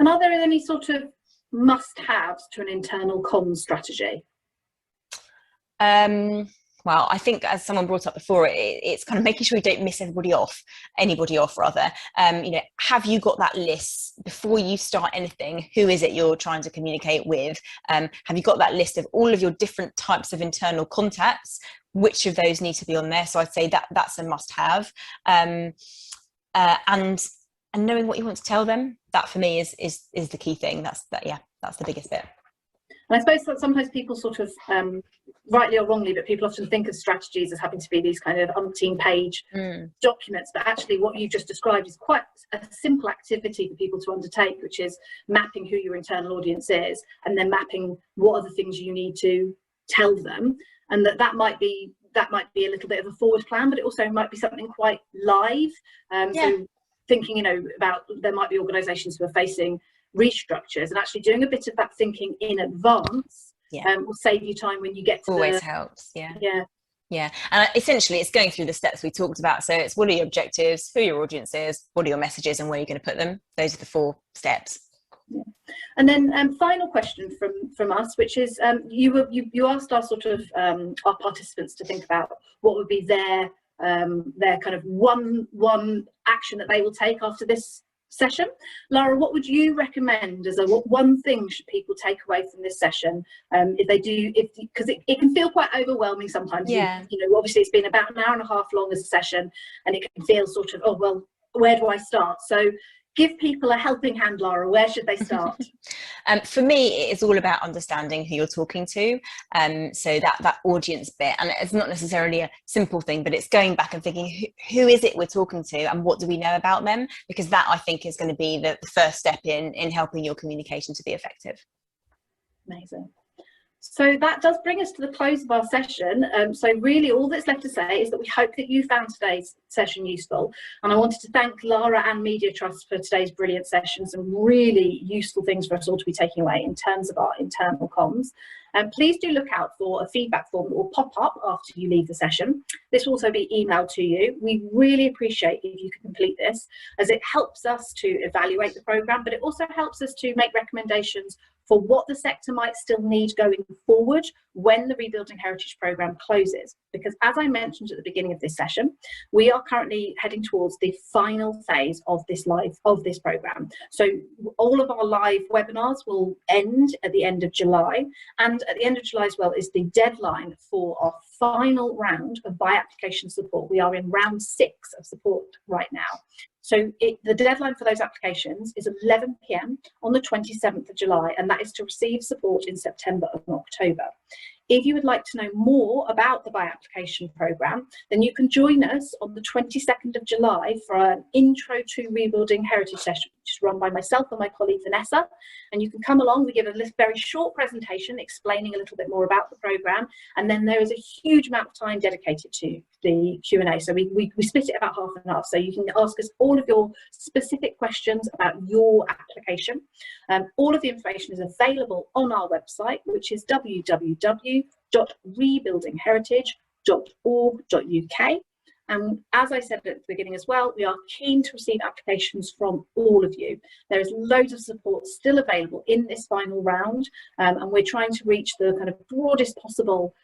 [SPEAKER 1] And are there any sort of must-haves to an internal comms strategy?
[SPEAKER 2] Well, I think, as someone brought up before, it's kind of making sure you don't miss anybody off. Have you got that list before you start anything? Who is it you're trying to communicate with? Have you got that list of all of your different types of internal contacts? Which of those need to be on there? So I'd say that's a must-have. And knowing what you want to tell them, that for me is the key thing. That's the biggest bit.
[SPEAKER 1] And I suppose that sometimes people sort of, rightly or wrongly, but people often think of strategies as having to be these kind of umpteen-page documents. But actually what you just described is quite a simple activity for people to undertake, which is mapping who your internal audience is, and then mapping what are the things you need to tell them. And that might be a little bit of a forward plan, but it also might be something quite live. So thinking, about, there might be organisations who are facing restructures, and actually doing a bit of that thinking in advance will save you time when you get to
[SPEAKER 2] always helps. And
[SPEAKER 1] essentially
[SPEAKER 2] it's going through the steps we talked about. So it's, what are your objectives, who your audience is, what are your messages, and where you're going to put them. Those are the 4 steps.
[SPEAKER 1] And then final question from us, which is, you asked our sort of our participants to think about what would be their kind of one action that they will take after this session. Lara, what would you recommend as what one thing should people take away from this session, if they do, because it can feel quite overwhelming sometimes. Obviously it's been about an hour and a half long as a session, and it can feel sort of, oh well, where do I start? So give people a helping hand, Lara. Where should they start?
[SPEAKER 2] For me, it's all about understanding who you're talking to. So that audience bit, and it's not necessarily a simple thing, but it's going back and thinking, who is it we're talking to, and what do we know about them? Because that, I think, is going to be the first step in helping your communication to be effective.
[SPEAKER 1] Amazing. So that does bring us to the close of our session. So really all that's left to say is that we hope that you found today's session useful. And I wanted to thank Lara and Media Trust for today's brilliant session. Some really useful things for us all to be taking away in terms of our internal comms. And please do look out for a feedback form that will pop up after you leave the session. This will also be emailed to you. We really appreciate if you can complete this, as it helps us to evaluate the programme, but it also helps us to make recommendations for what the sector might still need going forward when the Rebuilding Heritage programme closes. Because as I mentioned at the beginning of this session, we are currently heading towards the final phase of this programme. So all of our live webinars will end at the end of July, and at the end of July as well is the deadline for our final round of by application support. We are in round 6 of support right now. So the deadline for those applications is 11 p.m. on the 27th of July, and that is to receive support in September and October. If you would like to know more about the By Application programme, then you can join us on the 22nd of July for an Intro to Rebuilding Heritage session, which is run by myself and my colleague Vanessa. And you can come along. We give a very short presentation explaining a little bit more about the programme, and then there is a huge amount of time dedicated to the Q&A. So we split it about half and half, so you can ask us all of your specific questions about your application. All of the information is available on our website, which is www.rebuildingheritage.org.uk. And as I said at the beginning as well, we are keen to receive applications from all of you. There is loads of support still available in this final round, and we're trying to reach the kind of broadest possible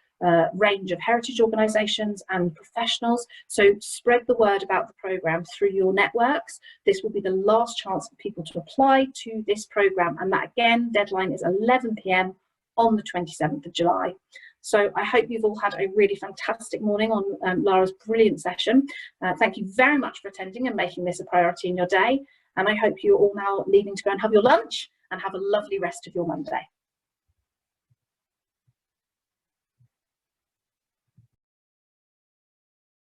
[SPEAKER 1] range of heritage organisations and professionals. So spread the word about the programme through your networks. This will be the last chance for people to apply to this programme, and that again, deadline is 11 p.m. on the 27th of July. So I hope you've all had a really fantastic morning on Lara's brilliant session. Thank you very much for attending and making this a priority in your day. And I hope you're all now leaving to go and have your lunch and have a lovely rest of your Monday.